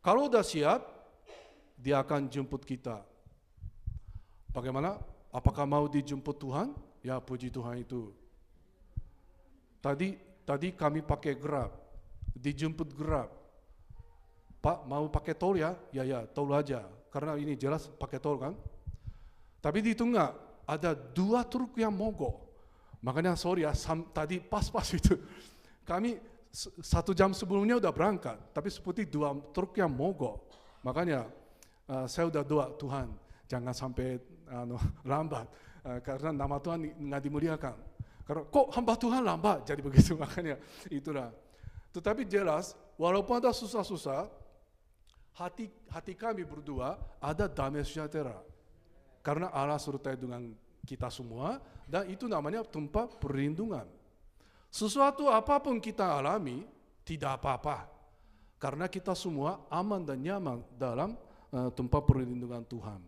Kalau sudah siap, Dia akan jemput kita. Bagaimana? Apakah mau dijemput Tuhan? Ya, puji Tuhan itu. Tadi kami pakai Grab, dijemput Grab. Pak, mau pakai tol ya? Ya, tol aja. Karena ini jelas pakai tol kan? Tapi di tengah ada 2 truk yang mogok. Makanya sorry ya, tadi pas-pas itu. Kami 1 jam sebelumnya udah berangkat, tapi seperti 2 truk yang mogok. Makanya saya udah doa, Tuhan jangan sampai lambat. Karena nama Tuhan nggak dimuliakan. Karena kok hamba Tuhan lambat, jadi begitu. Makanya itulah. Tetapi jelas, walaupun ada susah-susah, hati kami berdua ada damai sejahtera. Karena Allah sertai dengan kita semua, dan itu namanya tempat perlindungan. Sesuatu apapun kita alami, tidak apa-apa. Karena kita semua aman dan nyaman dalam tempat perlindungan Tuhan.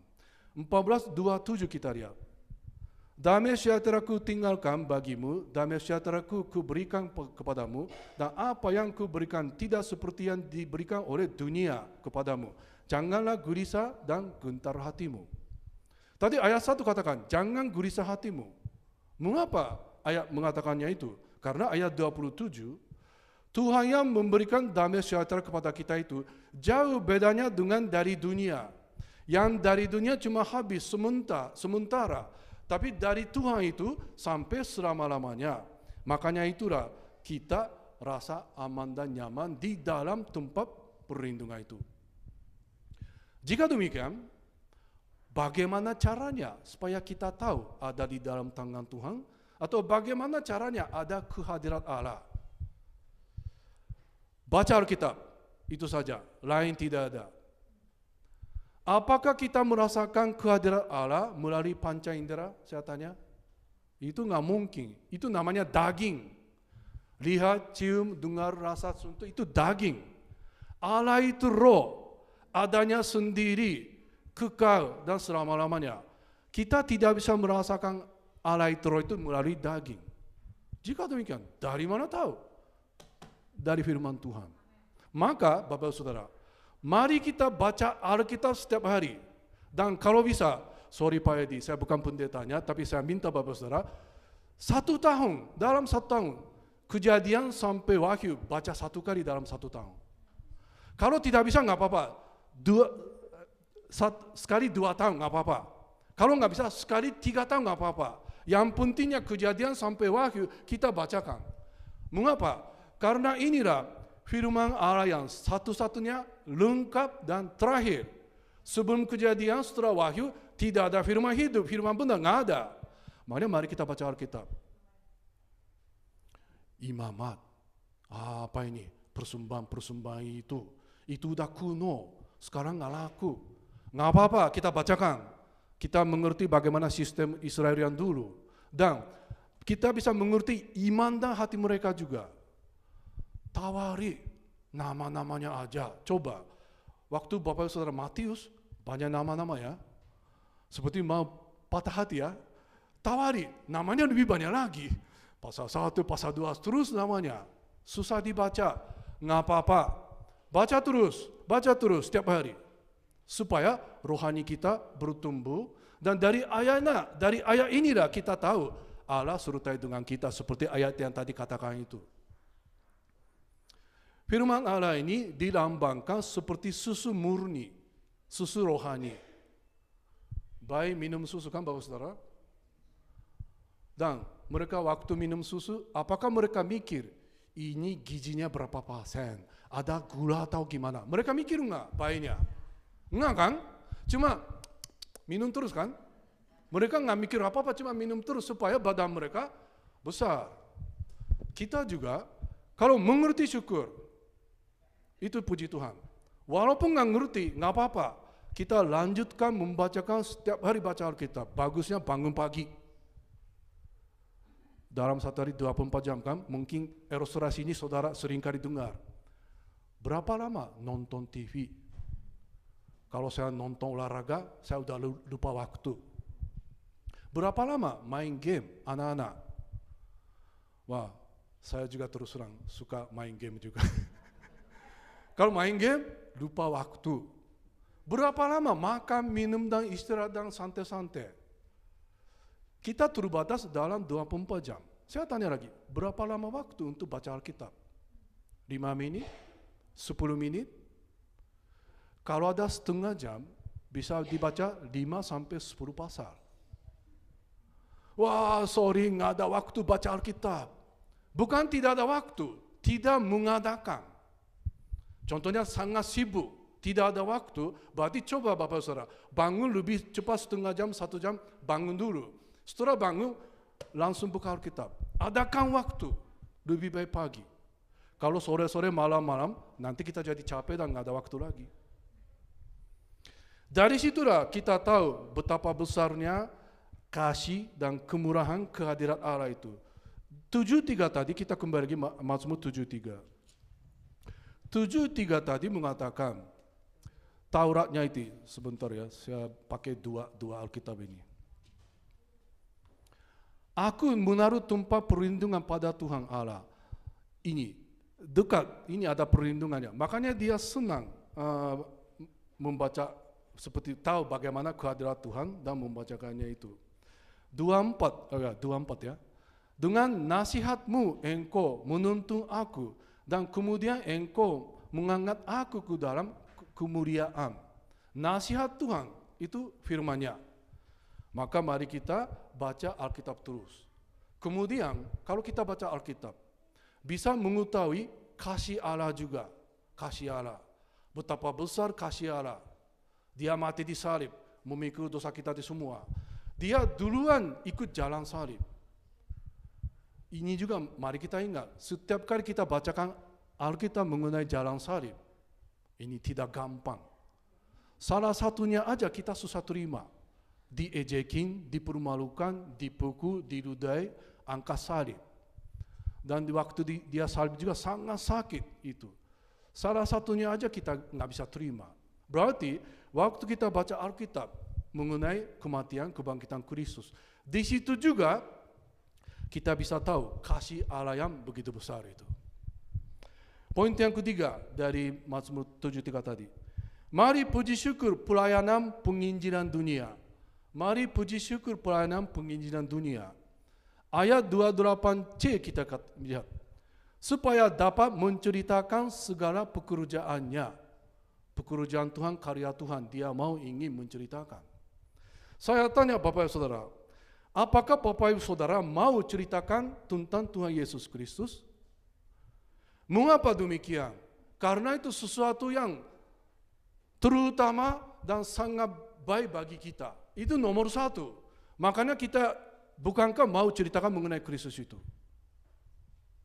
14:27 kita lihat. Damai sejahtera-Ku tinggalkan bagimu, damai sejahtera-Ku kuberikan kepadamu, dan apa yang kuberikan tidak seperti yang diberikan oleh dunia kepadamu. Janganlah gelisah dan gentar hatimu. Tadi ayat 1 katakan, jangan gelisah hatimu. Mengapa ayat mengatakannya itu? Karena ayat 27, Tuhan yang memberikan damai sejahtera kepada kita itu jauh bedanya dengan dari dunia. Yang dari dunia cuma habis sementara. Tapi dari Tuhan itu sampai selama-lamanya. Makanya itulah kita rasa aman dan nyaman di dalam tempat perlindungan itu. Jika demikian, bagaimana caranya supaya kita tahu ada di dalam tangan Tuhan? Atau bagaimana caranya ada kehadirat Allah? Baca Alkitab, itu saja, lain tidak ada. Apakah kita merasakan kehadirat Allah melalui panca indera? Saya tanya. Itu nggak mungkin. Itu namanya daging. Lihat, cium, dengar, rasa, sentuh, itu daging. Allah itu roh. Adanya sendiri, kekal dan selama-lamanya. Kita tidak bisa merasakan Allah itu roh itu melalui daging. Jika demikian, dari mana tahu? Dari firman Tuhan. Maka, Bapak Saudara, mari kita baca Alkitab setiap hari. Dan kalau bisa, sorry Pak Edi, saya bukan pendetanya, tapi saya minta Bapak Saudara, 1 tahun, dalam 1 tahun, Kejadian sampai Wahyu, baca 1 kali dalam 1 tahun. Kalau tidak bisa, nggak apa-apa. Sekali 2 tahun, nggak apa-apa. Kalau nggak bisa, sekali 3 tahun, nggak apa-apa. Yang pentingnya Kejadian sampai Wahyu, kita bacakan. Mengapa? Karena inilah firman Allah yang satu-satunya lengkap dan terakhir. Sebelum Kejadian, setelah Wahyu, tidak ada firman hidup, firman benar, nggak ada. Makanya mari kita baca Alkitab. Imamat, apa ini? Persembahan itu udah kuno, sekarang nggak laku. Nggak apa-apa, kita bacakan. Kita mengerti bagaimana sistem Israel yang dulu. Dan kita bisa mengerti iman dan hati mereka juga. Tawari nama-namanya aja. Coba, waktu Bapak Saudara Matius, banyak nama-nama ya. Seperti mau patah hati ya. Tawari, namanya lebih banyak lagi. Pasal 1, pasal 2, terus namanya. Susah dibaca, nggak apa-apa. Baca terus setiap hari. Supaya rohani kita bertumbuh. Dan dari ayat inilah kita tahu Allah sertai dengan kita seperti ayat yang tadi katakan itu. Firman Allah ini dilambangkan seperti susu murni, susu rohani. Baik minum susu kan Bapak Saudara? Dan mereka waktu minum susu, apakah mereka mikir, ini gizinya berapa persen? Ada gula atau gimana? Mereka mikir enggak baiknya? Enggak kan? Cuma minum terus kan? Mereka enggak mikir apa-apa, cuma minum terus supaya badan mereka besar. Kita juga, kalau mengerti syukur, itu puji Tuhan. Walaupun nggak ngerti, nggak apa-apa. Kita lanjutkan membacakan setiap hari baca Alkitab. Bagusnya bangun pagi. Dalam 1 hari 24 jam kan, mungkin ilustrasi ini saudara seringkali dengar. Berapa lama nonton TV? Kalau saya nonton olahraga, saya udah lupa waktu. Berapa lama main game anak-anak? Wah, saya juga terus terang suka main game juga. Kalau main game, lupa waktu. Berapa lama makan, minum, dan istirahat, dan santai-santai? Kita terbatas dalam 24 jam. Saya tanya lagi, berapa lama waktu untuk baca Alkitab? 5 menit? 10 menit? Kalau ada setengah jam, bisa dibaca 5 sampai 10 pasal. Wah, sorry, nggak ada waktu baca Alkitab. Bukan tidak ada waktu, tidak mengadakan. Contohnya sangat sibuk, tidak ada waktu, berarti coba Bapak Saudara, bangun lebih cepat setengah jam, 1 jam, bangun dulu. Setelah bangun, langsung buka Alkitab. Adakan waktu, lebih baik pagi. Kalau sore-sore, malam-malam, nanti kita jadi capek dan nggak ada waktu lagi. Dari situlah kita tahu betapa besarnya kasih dan kemurahan kehadirat Allah itu. 7:3 tadi kita kembali lagi Mazmur 7:3. 7:3 tadi mengatakan, Tauratnya itu, sebentar ya, saya pakai dua Alkitab ini. Aku menaruh tempat perlindungan pada Tuhan Allah. Ini, dekat, ini ada perlindungannya. Makanya dia senang membaca, seperti tahu bagaimana kehadirat Tuhan dan membacakannya itu. 24 ya. Dengan nasihatmu engkau menuntun aku dan kemudian engkau mengangkat aku ke dalam kemuliaan. Nasihat Tuhan itu firman-Nya. Maka mari kita baca Alkitab terus. Kemudian kalau kita baca Alkitab, bisa mengetahui kasih Allah juga. Kasih Allah. Betapa besar kasih Allah. Dia mati di salib, memikul dosa kita di semua. Dia duluan ikut jalan salib. Ini juga mari kita ingat, setiap kali kita bacakan Alkitab mengenai jalan salib, ini tidak gampang. Salah satunya aja kita susah terima. Diejekin, dipermalukan, dipukul, diludai, angkat salib. Dan di waktu dia salib juga sangat sakit itu. Salah satunya aja kita nggak bisa terima. Berarti waktu kita baca Alkitab mengenai kematian, kebangkitan Kristus, di situ juga kita bisa tahu kasih Allah yang begitu besar itu. Poin yang ketiga dari Mazmur 7:3 tadi. Mari puji syukur pelayanan penginjilan dunia. Mari puji syukur pelayanan penginjilan dunia. Ayat 28C kita lihat. Supaya dapat menceritakan segala pekerjaannya. Pekerjaan Tuhan, karya Tuhan, dia mau ingin menceritakan. Saya tanya Bapak Saudara, apakah Bapak Ibu Saudara mau ceritakan tentang Tuhan Yesus Kristus? Mengapa demikian? Karena itu sesuatu yang terutama dan sangat baik bagi kita. Itu nomor 1. Makanya kita bukankah mau ceritakan mengenai Kristus itu?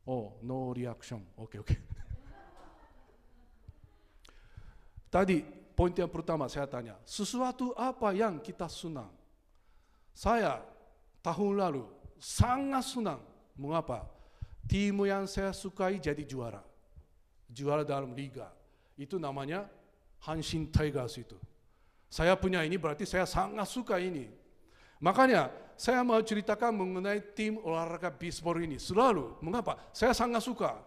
Oh, no reaction. Oke. Tadi poin yang pertama saya tanya, sesuatu apa yang kita senang? Saya tahun lalu sangat senang. Mengapa? Tim yang saya sukai jadi juara. Juara dalam liga. Itu namanya Hanshin Tigers itu. Saya punya ini berarti saya sangat suka ini. Makanya saya mau ceritakan mengenai tim olahraga baseball ini. Selalu. Mengapa? Saya sangat suka.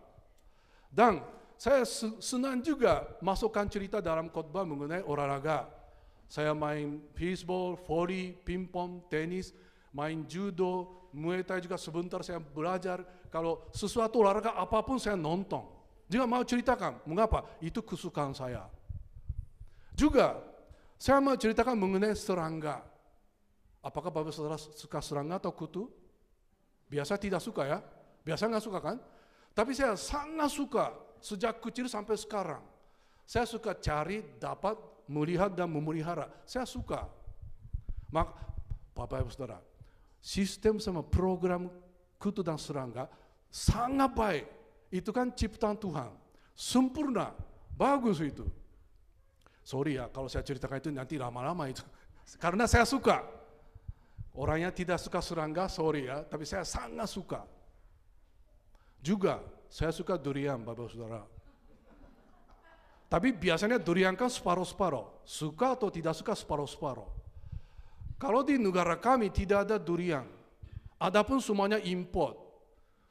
Dan saya senang juga masukkan cerita dalam khotbah mengenai olahraga. Saya main baseball, volley, pingpong, tenis, main judo, muay thai juga sebentar saya belajar. Kalau sesuatu olahraga apapun saya nonton. Juga mau ceritakan, mengapa? Itu kesukaan saya. Juga saya mau ceritakan mengenai serangga. Apakah Bapak Saudara suka serangga atau kutu? Biasa tidak suka ya? Biasa nggak suka kan? Tapi saya sangat suka. Sejak kecil sampai sekarang, saya suka cari, dapat, melihat dan memelihara. Saya suka. Maka, Bapak Ibu Saudara, sistem sama program kutu dan serangga sangat baik. Itu kan ciptaan Tuhan, sempurna, bagus itu. Sorry ya, kalau saya ceritakan itu nanti lama-lama itu. Karena saya suka. Orangnya tidak suka serangga, sorry ya, tapi saya sangat suka. Juga, saya suka durian, Bapak Saudara. Tapi biasanya durian kan separuh-separuh. Suka atau tidak suka separuh-separuh. Kalau di negara kami tidak ada durian. Adapun semuanya import.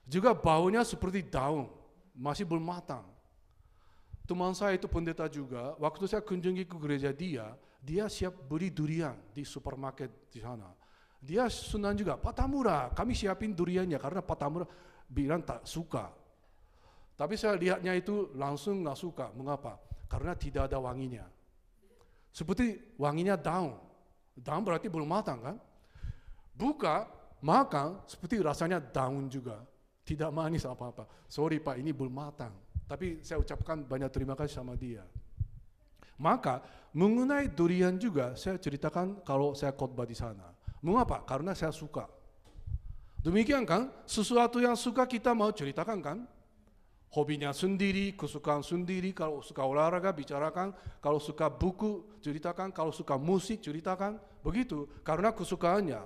Juga baunya seperti daun. Masih belum matang. Teman saya itu pendeta juga. Waktu saya kunjungi ke gereja dia siap beli durian di supermarket di sana. Dia senang juga, Pak Tamura, kami siapin duriannya karena Pak Tamura bilang tak suka. Tapi saya lihatnya itu langsung nggak suka. Mengapa? Karena tidak ada wanginya. Seperti wanginya daun. Daun berarti belum matang kan? Buka, makan, seperti rasanya daun juga. Tidak manis apa-apa. Sorry Pak, ini belum matang. Tapi saya ucapkan banyak terima kasih sama dia. Maka mengenai durian juga saya ceritakan kalau saya khotbah di sana. Mengapa? Karena saya suka. Demikian kan, sesuatu yang suka kita mau ceritakan kan? Hobinya sendiri, kesukaan sendiri, kalau suka olahraga bicarakan, kalau suka buku ceritakan, kalau suka musik ceritakan, begitu, karena kesukaannya.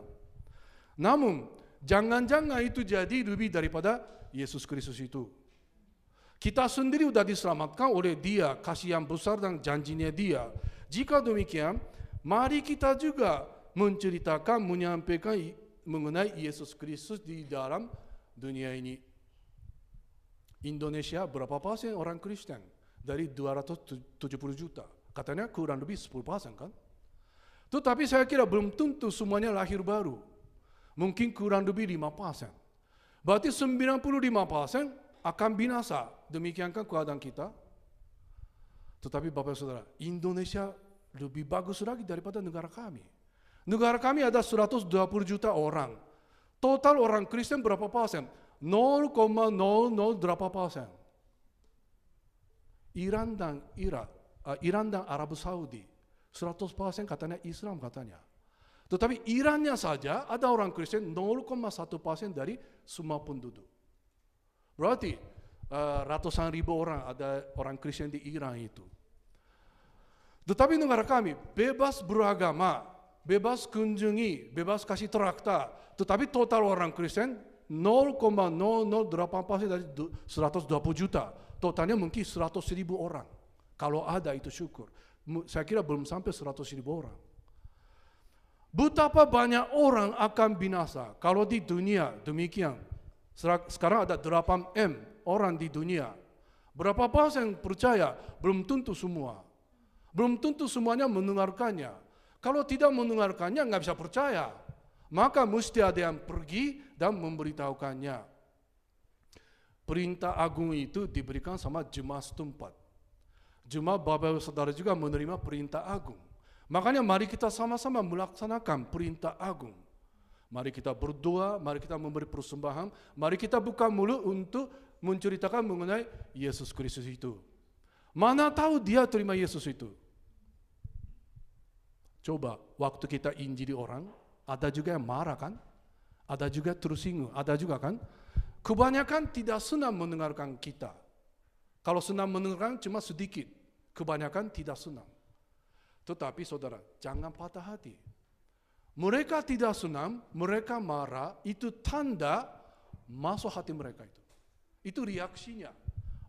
Namun, jangan-jangan itu jadi lebih daripada Yesus Kristus itu. Kita sendiri sudah diselamatkan oleh Dia, kasih yang besar dan janjinya Dia. Jika demikian, mari kita juga menceritakan, menyampaikan mengenai Yesus Kristus di dalam dunia ini. Indonesia berapa persen orang Kristen? Dari 270 juta. Katanya kurang lebih 10% kan? Tetapi saya kira belum tentu semuanya lahir baru. Mungkin kurang lebih 5%. Berarti 95% akan binasa. Demikian kan keadaan kita? Tetapi Bapak Saudara, Indonesia lebih bagus lagi daripada negara kami. Negara kami ada 120 juta orang. Total orang Kristen berapa persen? 0,008%. Iran dan Arab Saudi 100% katanya Islam katanya. Tetapi Irannya saja ada orang Kristen 0,1% dari semua penduduk. Berarti ratusan ribu orang ada orang Kristen di Iran itu. Tetapi negara kami bebas beragama, bebas kunjungi, bebas kasih trakta. Tetapi total orang Kristen 0,008% dari 120 juta. Totalnya mungkin 100 ribu orang. Kalau ada itu syukur. Saya kira belum sampai 100 ribu orang. Betapa banyak orang akan binasa kalau di dunia demikian. Sekarang ada 8M orang di dunia. Berapa persen percaya? Belum tentu semua. Belum tentu semuanya mendengarkannya. Kalau tidak mendengarkannya nggak bisa percaya. Maka mesti ada yang pergi dan memberitahukannya. Perintah agung itu diberikan sama jemaat setempat. Jemaat Bapak Saudara juga menerima perintah agung. Makanya mari kita sama-sama melaksanakan perintah agung. Mari kita berdoa, mari kita memberi persembahan, mari kita buka mulut untuk menceritakan mengenai Yesus Kristus itu. Mana tahu dia terima Yesus itu? Coba, waktu kita injili orang, ada juga yang marah kan? Ada juga tersinggung, ada juga kan? Kebanyakan tidak senang mendengarkan kita. Kalau senang mendengarkan cuma sedikit, kebanyakan tidak senang. Tetapi saudara, jangan patah hati. Mereka tidak senang, mereka marah, itu tanda masuk hati mereka itu. Itu reaksinya.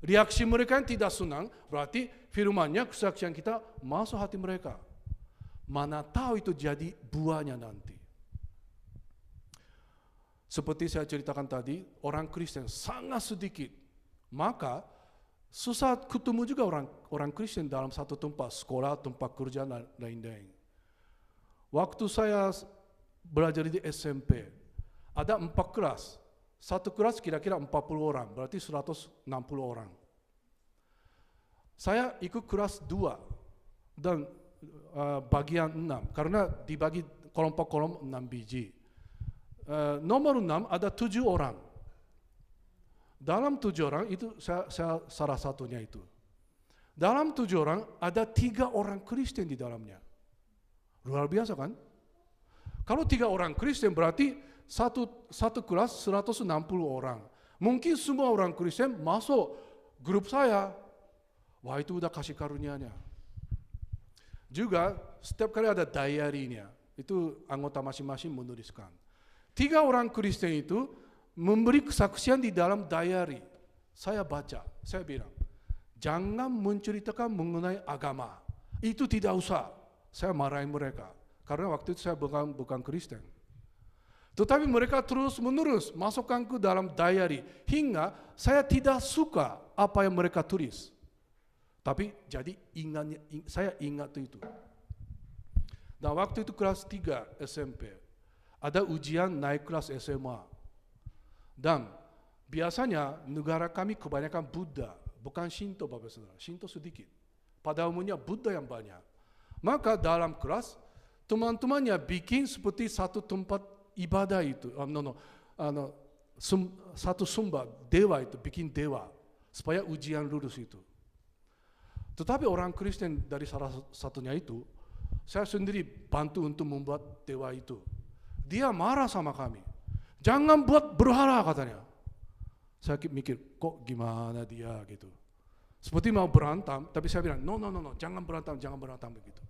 Reaksi mereka yang tidak senang, berarti firman-Nya, kesaksian kita masuk hati mereka. Mana tahu itu jadi buahnya nanti. Seperti saya ceritakan tadi, orang Kristen sangat sedikit. Maka susah ketemu juga orang Kristen dalam satu tempat, sekolah, tempat kerja, dan lain-lain. Waktu saya belajar di SMP, ada 4 kelas. Satu kelas kira-kira 40 orang, berarti 160 orang. Saya ikut kelas 2 dan bagian 6, karena dibagi kelompok-kelompok 6 biji. Nomor 6 ada 7 orang. Dalam 7 orang itu saya salah satunya itu. Dalam 7 orang ada 3 orang Kristen di dalamnya. Luar biasa kan? Kalau 3 orang Kristen berarti satu kelas 160 orang. Mungkin semua orang Kristen masuk grup saya. Wah, itu udah kasih karunia-Nya. Juga setiap kali ada diary-nya. Itu anggota masing-masing menuliskan. 3 orang Kristen itu memberi kesaksian di dalam diary. Saya baca, saya bilang, Jangan menceritakan mengenai agama. Itu tidak usah. Saya marahin mereka. Karena waktu itu saya bukan Kristen. Tetapi mereka terus-menerus masukkan ke dalam diary. Hingga saya tidak suka apa yang mereka tulis. Tapi jadi saya ingat itu. Dan waktu itu kelas 3 SMP. Ada ujian naik kelas SMA. Dan biasanya negara kami kebanyakan Buddha. Bukan Shinto, Bapak Saudara. Shinto sedikit. Pada umumnya Buddha yang banyak. Maka dalam kelas, teman-temannya bikin seperti satu tempat ibadah itu. Satu sumber, dewa itu, bikin dewa. Supaya ujian lulus itu. Tetapi orang Kristen dari salah satunya itu, saya sendiri bantu untuk membuat dewa itu. Dia marah sama kami. Jangan buat berhala katanya. Saya mikir, kok gimana dia gitu. Seperti mau berantem, tapi saya bilang, no, jangan berantem begitu.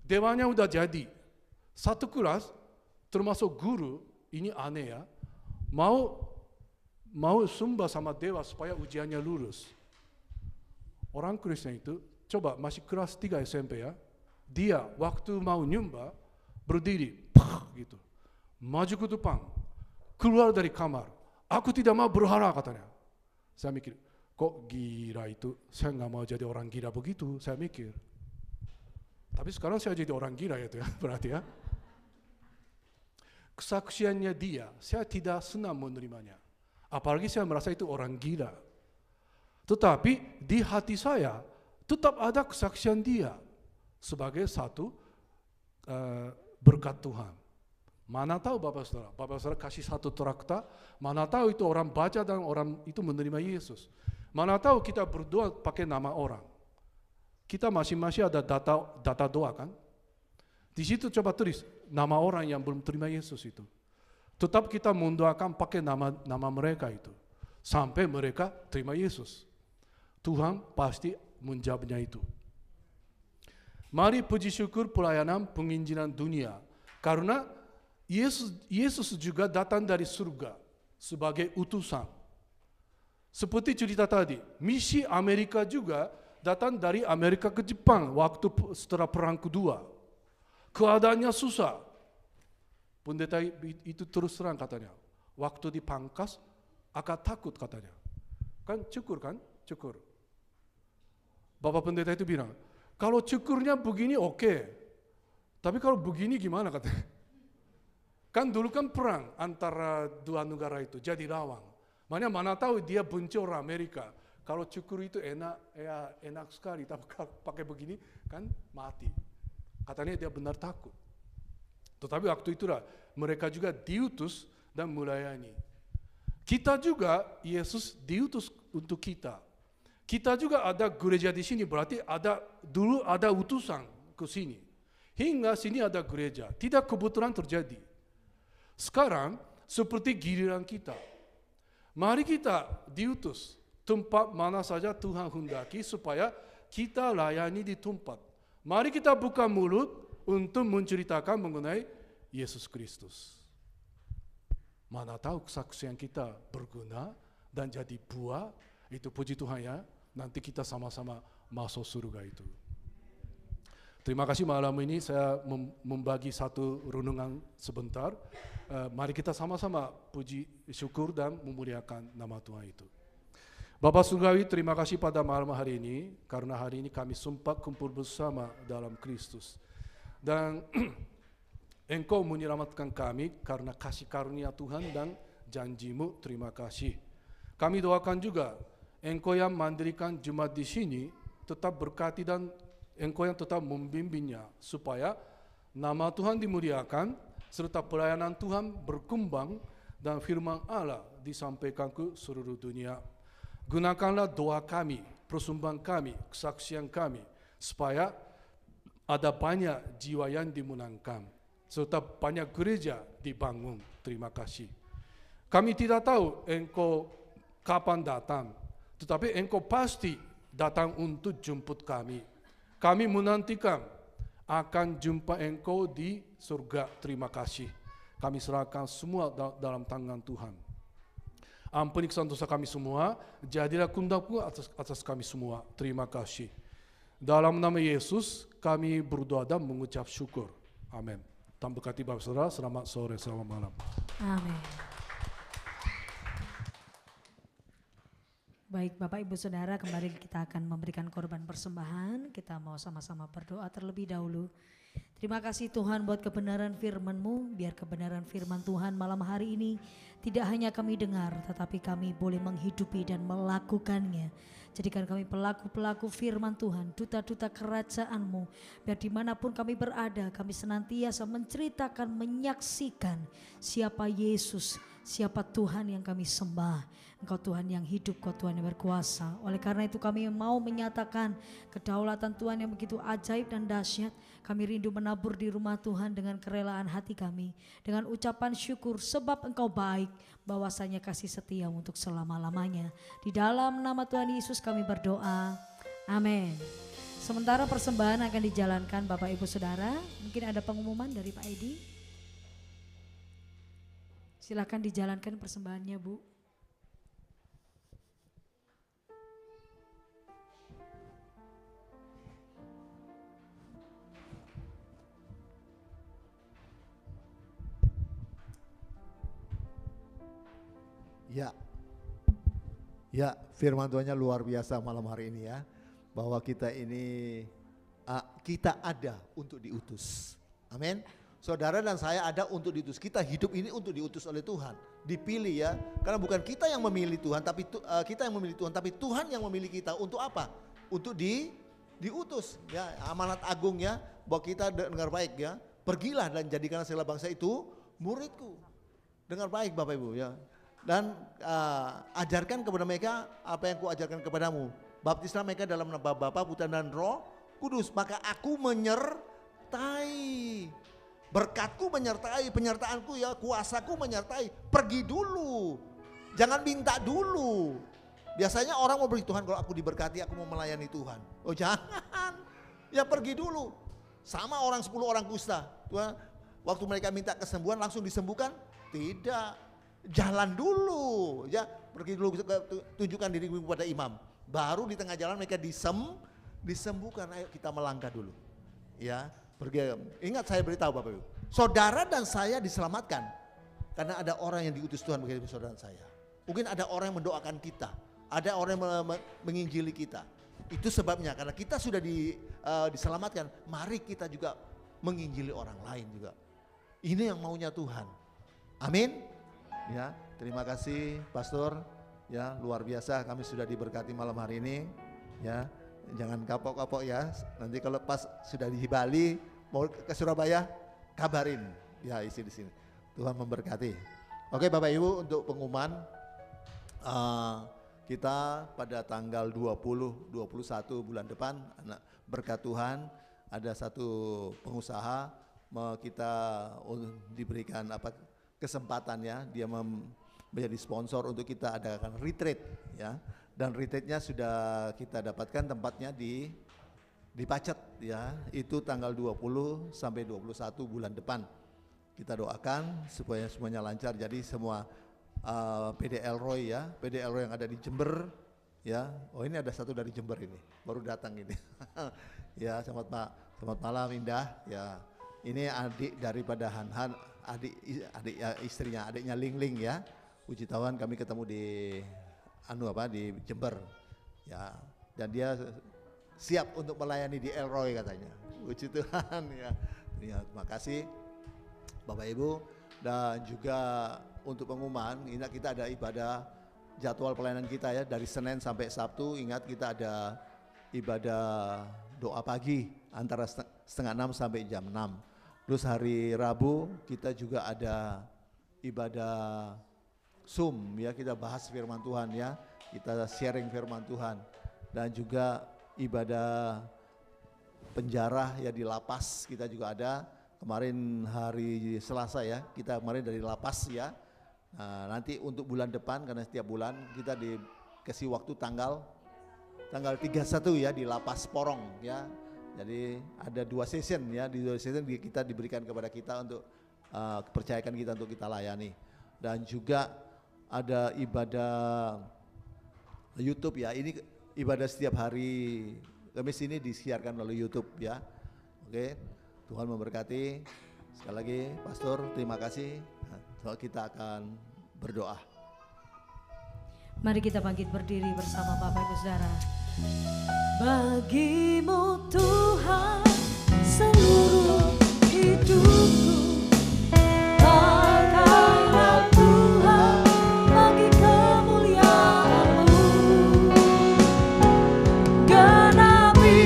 Dewanya udah jadi. Satu kelas, termasuk guru, ini aneh ya, mau sembah sama dewa supaya ujiannya lulus. Orang Kristen itu, coba masih kelas 3 SMP ya, dia waktu mau nyembah, berdiri, gitu. Maju ke depan, keluar dari kamar. Aku tidak mau berhala katanya. Saya mikir, kok gila itu? Saya nggak mau jadi orang gila begitu, saya mikir. Tapi sekarang saya jadi orang gila ya, berarti ya. Kesaksiannya dia, saya tidak senang menerimanya. Apalagi saya merasa itu orang gila. Tetapi di hati saya tetap ada kesaksian dia sebagai satu berkat Tuhan. Mana tahu Bapak Saudara kasih satu traktat, mana tahu itu orang baca dan orang itu menerima Yesus. Mana tahu kita berdoa pakai nama orang. Kita masing-masing ada data doa kan? Di situ coba tulis nama orang yang belum terima Yesus itu. Tetap kita mendoakan pakai nama mereka itu. Sampai mereka terima Yesus. Tuhan pasti menjawabnya itu. Mari puji syukur pelayanan penginjilan dunia. Karena Yesus juga datang dari surga sebagai utusan. Seperti cerita tadi, misi Amerika juga datang dari Amerika ke Jepang waktu setelah Perang Kedua. Keadaannya susah. Pendeta itu terus terang katanya. Waktu dipangkas, agak takut katanya. Kan cukur kan? Cukur. Bapak pendeta itu bilang, kalau cukurnya begini oke. Tapi kalau begini gimana katanya? Kan dulu kan perang antara dua negara itu, jadi lawan. Makanya mana tahu dia benci orang Amerika. Kalau cukur itu enak sekali, tapi pakai begini kan mati. Katanya dia benar takut. Tetapi waktu itulah mereka juga diutus dan melayani. Kita juga, Yesus diutus untuk kita. Kita juga ada gereja di sini, berarti dulu ada utusan ke sini. Hingga sini ada gereja. Tidak kebetulan terjadi. Sekarang seperti giliran kita. Mari kita diutus tempat mana saja Tuhan hendaki supaya kita layani di tempat. Mari kita buka mulut untuk menceritakan mengenai Yesus Kristus. Mana tahu kesaksian kita berguna dan jadi buah, itu puji Tuhan ya. Nanti kita sama-sama masuk surga itu. Terima kasih malam ini saya membagi satu renungan sebentar. Mari kita sama-sama puji syukur dan memuliakan nama Tuhan itu. Bapak Surgawi, terima kasih pada malam hari ini, karena hari ini kami sempat kumpul bersama dalam Kristus. Dan Engkau menyelamatkan kami karena kasih karunia Tuhan dan janji-Mu, terima kasih. Kami doakan juga, Engkau yang mendirikan jemaat di sini, tetap berkati dan Engkau yang tetap membimbingnya, supaya nama Tuhan dimuliakan, serta pelayanan Tuhan berkembang, dan firman Allah disampaikan ke seluruh dunia. Gunakanlah doa kami, persembahan kami, kesaksian kami, supaya ada banyak jiwa yang dimenangkan, serta banyak gereja dibangun. Terima kasih. Kami tidak tahu Engkau kapan datang, tetapi Engkau pasti datang untuk jemput kami. Kami menantikan akan jumpa Engkau di surga. Terima kasih. Kami serahkan semua dalam tangan Tuhan. Ampuni kesalahan dosa kami semua, jadilah kehendak-Mu atas kami semua. Terima kasih. Dalam nama Yesus kami berdoa dan mengucap syukur. Amin. Tuhan berkati Bapak Saudara, selamat sore, selamat malam. Amin. Baik Bapak Ibu Saudara, kembali kita akan memberikan korban persembahan. Kita mau sama-sama berdoa terlebih dahulu. Terima kasih Tuhan buat kebenaran firman-Mu. Biar kebenaran firman Tuhan malam hari ini tidak hanya kami dengar, tetapi kami boleh menghidupi dan melakukannya. Jadikan kami pelaku-pelaku firman Tuhan, duta-duta kerajaan-Mu. Biar dimanapun kami berada, kami senantiasa menceritakan, menyaksikan siapa Yesus, siapa Tuhan yang kami sembah. Engkau Tuhan yang hidup, Engkau Tuhan yang berkuasa. Oleh karena itu kami mau menyatakan kedaulatan Tuhan yang begitu ajaib dan dahsyat. Kami rindu menabur di rumah Tuhan dengan kerelaan hati kami, dengan ucapan syukur sebab Engkau baik, bahwasanya kasih setia untuk selama-lamanya. Di dalam nama Tuhan Yesus kami berdoa. Amin. Sementara persembahan akan dijalankan Bapak Ibu Saudara. Mungkin ada pengumuman dari Pak Edi. Silakan dijalankan persembahannya, Bu. Ya, firman Tuhannya luar biasa malam hari ini ya. Bahwa kita ini, kita ada untuk diutus. Amin. Saudara dan saya ada untuk diutus. Kita hidup ini untuk diutus oleh Tuhan. Dipilih ya. Karena bukan kita yang memilih Tuhan, tapi kita yang memilih Tuhan. Tapi Tuhan yang memilih kita untuk apa? Untuk diutus. Ya, amanat agung ya. Bahwa kita dengar baik ya. Pergilah dan jadikanlah segala bangsa itu muridku. Dengar baik Bapak Ibu ya. Dan ajarkan kepada mereka apa yang kuajarkan kepadamu. Baptislah mereka dalam nama Bapa, Putra dan Roh Kudus. Maka aku menyertai. Berkatku menyertai, penyertaanku ya, kuasaku menyertai. Pergi dulu. Jangan minta dulu. Biasanya orang mau beri Tuhan, kalau aku diberkati aku mau melayani Tuhan. Oh jangan. Ya pergi dulu. Sama orang 10 orang kusta. Tuhan, waktu mereka minta kesembuhan langsung disembuhkan? Tidak. Jalan dulu, ya pergi dulu tunjukkan diri kepada imam. Baru di tengah jalan mereka disembuhkan. Ayo kita melangkah dulu, ya pergi. Ingat saya beritahu Bapak Ibu, saudara dan saya diselamatkan karena ada orang yang diutus Tuhan bagi saudara dan saya. Mungkin ada orang yang mendoakan kita, ada orang yang menginjili kita. Itu sebabnya karena kita sudah diselamatkan. Mari kita juga menginjili orang lain juga. Ini yang maunya Tuhan. Amin. Ya, terima kasih Pastor. Ya, luar biasa kami sudah diberkati malam hari ini. Ya, jangan kapok-kapok ya. Nanti kalau pas sudah di Bali mau ke Surabaya, kabarin. Ya, isi di sini. Tuhan memberkati. Oke, Bapak Ibu, untuk pengumuman kita pada tanggal 20-21 bulan depan, berkat Tuhan ada satu pengusaha kita diberikan kesempatan ya, dia menjadi sponsor untuk kita adakan retreat ya, dan retreatnya sudah kita dapatkan tempatnya di Pacet ya, itu tanggal 20 sampai 21 bulan depan. Kita doakan supaya semuanya lancar. Jadi semua PD Elroy ya, PD Elroy yang ada di Jember ya. Oh ini ada satu dari Jember ini, baru datang ini. Ya selamat malam Indah ya. Ini adik daripada Han, adik istrinya, adiknya Ling ya. Puji Tuhan kami ketemu di di Jember ya, dan dia siap untuk melayani di Elroy katanya. Puji Tuhan ya. Terima kasih Bapak Ibu. Dan juga untuk pengumuman, ingat kita ada ibadah, jadwal pelayanan kita ya dari Senin sampai Sabtu. Ingat kita ada ibadah doa pagi antara setengah 6 sampai jam 6. Terus hari Rabu kita juga ada ibadah Zoom ya, kita bahas firman Tuhan ya, kita sharing firman Tuhan. Dan juga ibadah penjara ya di lapas kita juga ada. Kemarin hari Selasa ya, kita kemarin dari lapas ya. Nah, nanti untuk bulan depan karena setiap bulan kita dikasih waktu tanggal 31 ya di lapas Porong ya. Jadi ada 2 session ya, di 2 session kita diberikan kepada kita untuk kepercayaan kita untuk kita layani. Dan juga ada ibadah YouTube ya. Ini ibadah setiap hari Kamis ini disiarkan oleh YouTube ya. Oke, Tuhan memberkati. Sekali lagi Pastor, terima kasih. Nah, kita akan berdoa. Mari kita bangkit berdiri bersama Bapak Ibu Saudara. Bagimu Tuhan seluruh hidupku, pakailah Tuhan bagi kemuliaan-Mu, genapi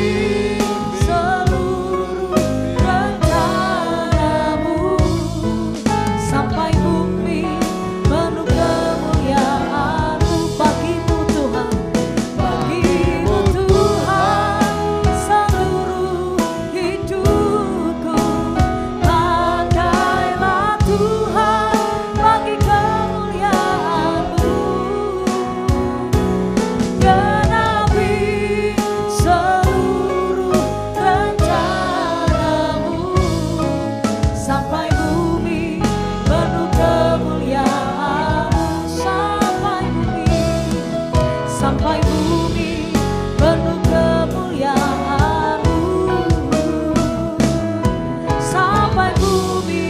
seluruh rencana-Mu, sampai bumi penuh kemuliaan-Mu. Bagimu Tuhan, bagimu Tuhan seluruh hidupku, pakailah Tuhan bagi kemuliaan-Mu, genapi seluruh rencana-Mu, sampai bumi penuh kemuliaan-Mu, sampai bumi penuh kemuliaan-Mu, sampai bumi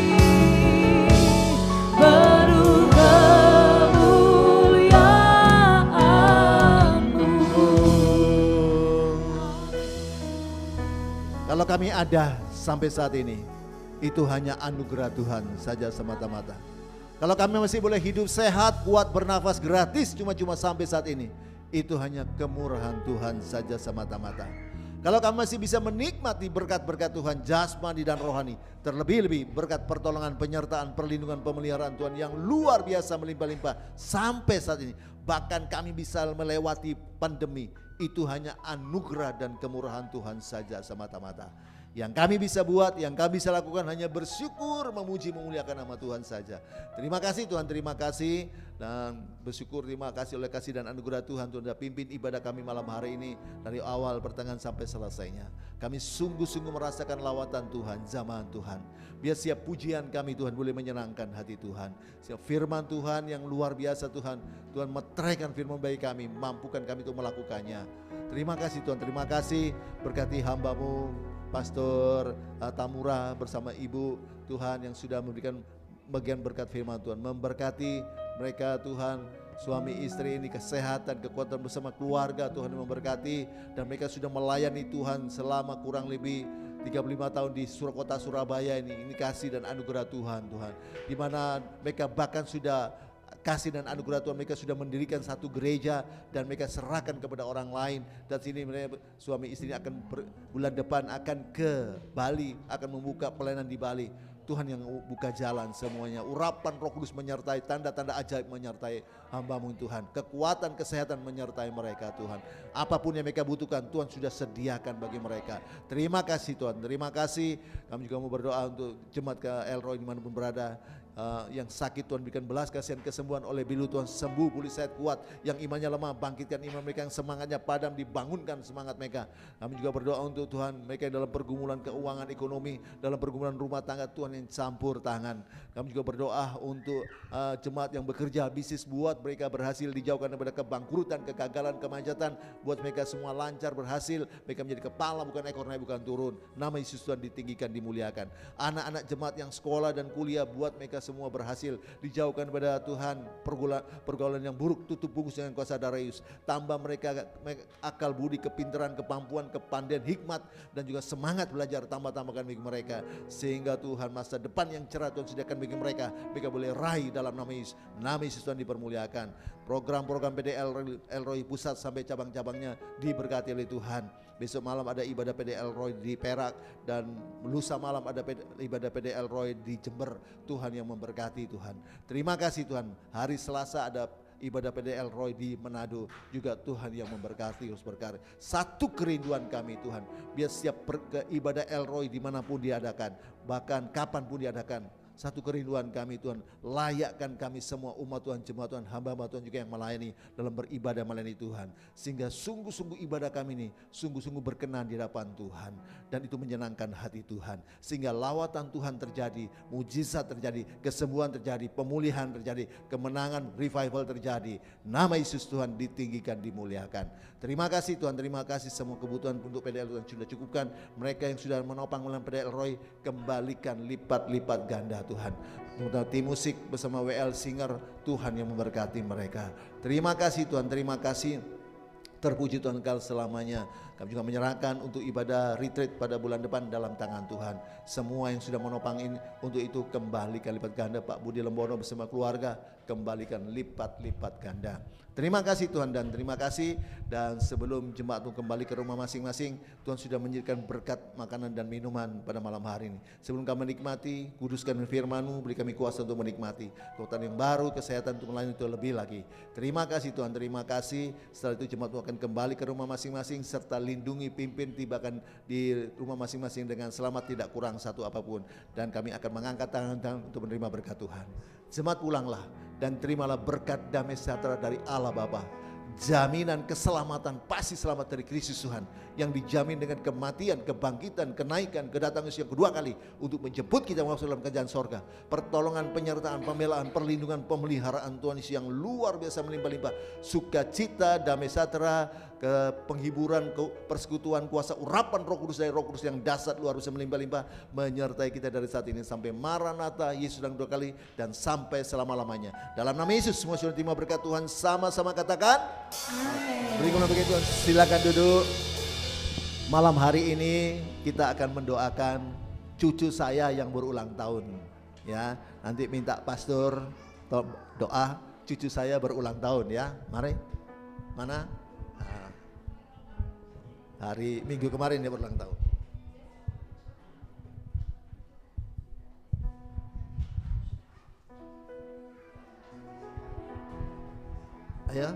penuh kemuliaan-Mu. Kalau kami ada sampai saat ini, itu hanya anugerah Tuhan saja semata-mata. Kalau kami masih boleh hidup sehat, kuat, bernafas gratis cuma-cuma sampai saat ini, itu hanya kemurahan Tuhan saja semata-mata. Kalau kami masih bisa menikmati berkat-berkat Tuhan jasmani dan rohani, terlebih-lebih berkat pertolongan, penyertaan, perlindungan, pemeliharaan Tuhan yang luar biasa melimpah-limpah sampai saat ini. Bahkan kami bisa melewati pandemi, itu hanya anugerah dan kemurahan Tuhan saja semata-mata. Yang kami bisa buat, yang kami bisa lakukan hanya bersyukur, memuji, memuliakan nama Tuhan saja. Terima kasih Tuhan, terima kasih. Dan bersyukur, terima kasih oleh kasih dan anugerah Tuhan. Tuhan sudah pimpin ibadah kami malam hari ini dari awal pertengahan sampai selesainya. Kami sungguh-sungguh merasakan lawatan Tuhan, zaman Tuhan. Biar setiap pujian kami Tuhan boleh menyenangkan hati Tuhan. Setiap firman Tuhan yang luar biasa Tuhan, Tuhan meteraikan firman bagi kami, mampukan kami untuk melakukannya. Terima kasih Tuhan, terima kasih. Berkati hamba-Mu Pastor Tamura bersama Ibu Tuhan yang sudah memberikan bagian berkat firman Tuhan. Memberkati mereka Tuhan, suami istri ini kesehatan, kekuatan bersama keluarga Tuhan yang memberkati. Dan mereka sudah melayani Tuhan selama kurang lebih 35 tahun di kota Surabaya ini. Ini kasih dan anugerah Tuhan, Tuhan. Di mana mereka bahkan sudah kasih dan anugerah Tuhan, mereka sudah mendirikan satu gereja dan mereka serahkan kepada orang lain. Dan sini mereka suami istri akan bulan depan akan ke Bali, akan membuka pelayanan di Bali. Tuhan yang buka jalan semuanya. Urapan Roh Kudus menyertai, tanda-tanda ajaib menyertai hamba-Mu Tuhan. Kekuatan, kesehatan menyertai mereka Tuhan. Apapun yang mereka butuhkan Tuhan sudah sediakan bagi mereka. Terima kasih Tuhan, terima kasih. Kami juga mau berdoa untuk jemaat ke Elroy dimanapun berada. Yang sakit Tuhan berikan belas kasihan kesembuhan, oleh bilu Tuhan sembuh, pulih sehat kuat. Yang imannya lemah bangkitkan iman mereka, yang semangatnya padam dibangunkan semangat mereka. Kami juga berdoa untuk Tuhan mereka yang dalam pergumulan keuangan ekonomi, dalam pergumulan rumah tangga Tuhan yang campur tangan. Kami juga berdoa untuk jemaat yang bekerja bisnis, buat mereka berhasil, dijauhkan daripada kebangkrutan, kegagalan, kemacetan, buat mereka semua lancar berhasil, mereka menjadi kepala bukan ekor, naik bukan turun. Nama Yesus Tuhan ditinggikan, dimuliakan. Anak-anak jemaat yang sekolah dan kuliah, buat mereka semua berhasil, dijauhkan daripada Tuhan pergaulan yang buruk, tutup bungkus dengan kuasa darah Yesus. Tambah mereka akal budi, kepintaran, kemampuan, kepandaian, hikmat dan juga semangat belajar, tambahkan bagi mereka, sehingga Tuhan masa depan yang cerah Tuhan sediakan bagi mereka, mereka boleh raih dalam nama Yesus. Nama Yesus Tuhan dipermuliakan. Program-program PDL Elroy pusat sampai cabang-cabangnya diberkati oleh Tuhan. Besok malam ada ibadah PDL Roy di Perak, dan lusa malam ada ibadah PDL Roy di Jember. Tuhan yang memberkati Tuhan. Terima kasih Tuhan. Hari Selasa ada ibadah PDL Roy di Manado, juga Tuhan yang memberkati, terus berkarya. Satu kerinduan kami Tuhan, biar setiap ibadah El Roy dimanapun diadakan, bahkan kapanpun diadakan, satu kerinduan kami Tuhan, layakkan kami semua umat Tuhan, jemaat Tuhan, hamba-hamba Tuhan juga yang melayani dalam beribadah melayani Tuhan, sehingga sungguh-sungguh ibadah kami ini sungguh-sungguh berkenan di hadapan Tuhan, dan itu menyenangkan hati Tuhan, sehingga lawatan Tuhan terjadi, mujizat terjadi, kesembuhan terjadi, pemulihan terjadi, kemenangan, revival terjadi. Nama Yesus Tuhan ditinggikan, dimuliakan. Terima kasih Tuhan, terima kasih semua kebutuhan untuk PDL Tuhan sudah cukupkan. Mereka yang sudah menopang melalui PDL Roy, kembalikan lipat-lipat ganda Tuhan. Untuk tim musik bersama WL Singer, Tuhan yang memberkati mereka. Terima kasih Tuhan, terima kasih. Terpuji Tuhan kal selamanya. Kami juga menyerahkan untuk ibadah retreat pada bulan depan dalam tangan Tuhan. Semua yang sudah menopang ini, untuk itu kembalikan lipat ganda. Pak Budi Lembono bersama keluarga, kembalikan lipat-lipat ganda. Terima kasih Tuhan, dan terima kasih. Dan sebelum jemaat Tuhan kembali ke rumah masing-masing, Tuhan sudah menyediakan berkat makanan dan minuman pada malam hari ini. Sebelum kami menikmati, kuduskan firman-Mu, beri kami kuasa untuk menikmati kekuatan yang baru, kesehatan untuk melayani itu lebih lagi. Terima kasih Tuhan, terima kasih. Setelah itu jemaat Tuhan akan kembali ke rumah masing-masing, serta lindungi, pimpin, tibakan di rumah masing-masing dengan selamat, tidak kurang satu apapun. Dan kami akan mengangkat tangan untuk menerima berkat Tuhan. Jemaat pulanglah dan terimalah berkat damai sejahtera dari Allah Bapa. Jaminan keselamatan, pasti selamat dari Kristus Tuhan yang dijamin dengan kematian, kebangkitan, kenaikan, kedatangan Yesus yang kedua kali untuk menjemput kita masuk dalam kerajaan sorga. Pertolongan, penyertaan, pembelaan, perlindungan, pemeliharaan Tuhan Yesus yang luar biasa melimpah-limpah. Sukacita, damai sejahtera, ke penghiburan, ke persekutuan, kuasa urapan Roh Kudus dari Roh Kudus yang dahsyat luar biasa melimpah-limpah menyertai kita dari saat ini sampai Maranatha, Yesus sedang 2 kali, dan sampai selama-lamanya. Dalam nama Yesus semua sudah terima berkat Tuhan, sama-sama katakan amin. Berikanlah berkat Tuhan. Silakan duduk. Malam hari ini kita akan mendoakan cucu saya yang berulang tahun. Ya, nanti minta pastor doa cucu saya berulang tahun ya. Mari. Mana? Hari Minggu kemarin dia berulang tahun. Ayo.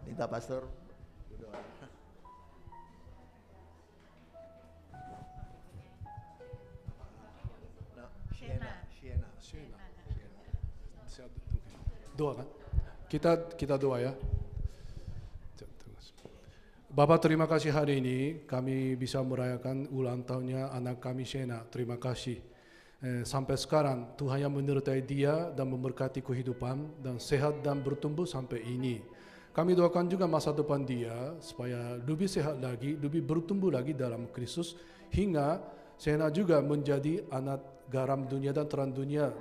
Minta pastor berdoa. Doa kan? Kita doa ya. Bapak, terima kasih hari ini kami bisa merayakan ulang tahunnya anak kami Shena. Terima kasih. Sampai sekarang Tuhan yang menyertai dia dan memberkati kehidupan dan sehat dan bertumbuh sampai ini. Kami doakan juga masa depan dia supaya lebih sehat lagi, lebih bertumbuh lagi dalam Kristus, hingga Shena juga menjadi anak garam dunia dan terang dunia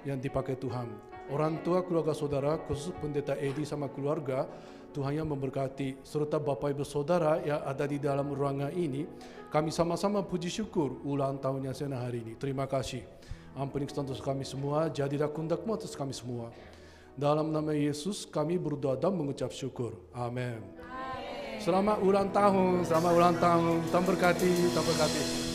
yang dipakai Tuhan. Orang tua, keluarga saudara, khusus pendeta Edi sama keluarga, Tuhan yang memberkati, serta Bapak Ibu Saudara yang ada di dalam ruangan ini. Kami sama-sama puji syukur ulang tahunnya Shena hari ini. Terima kasih. Ampuni kesalahan kami semua, jadilah kehendak-Mu atas kami semua. Dalam nama Yesus kami berdoa dan mengucap syukur. Amin. Selamat ulang tahun, Tuhan berkati, Tuhan berkati.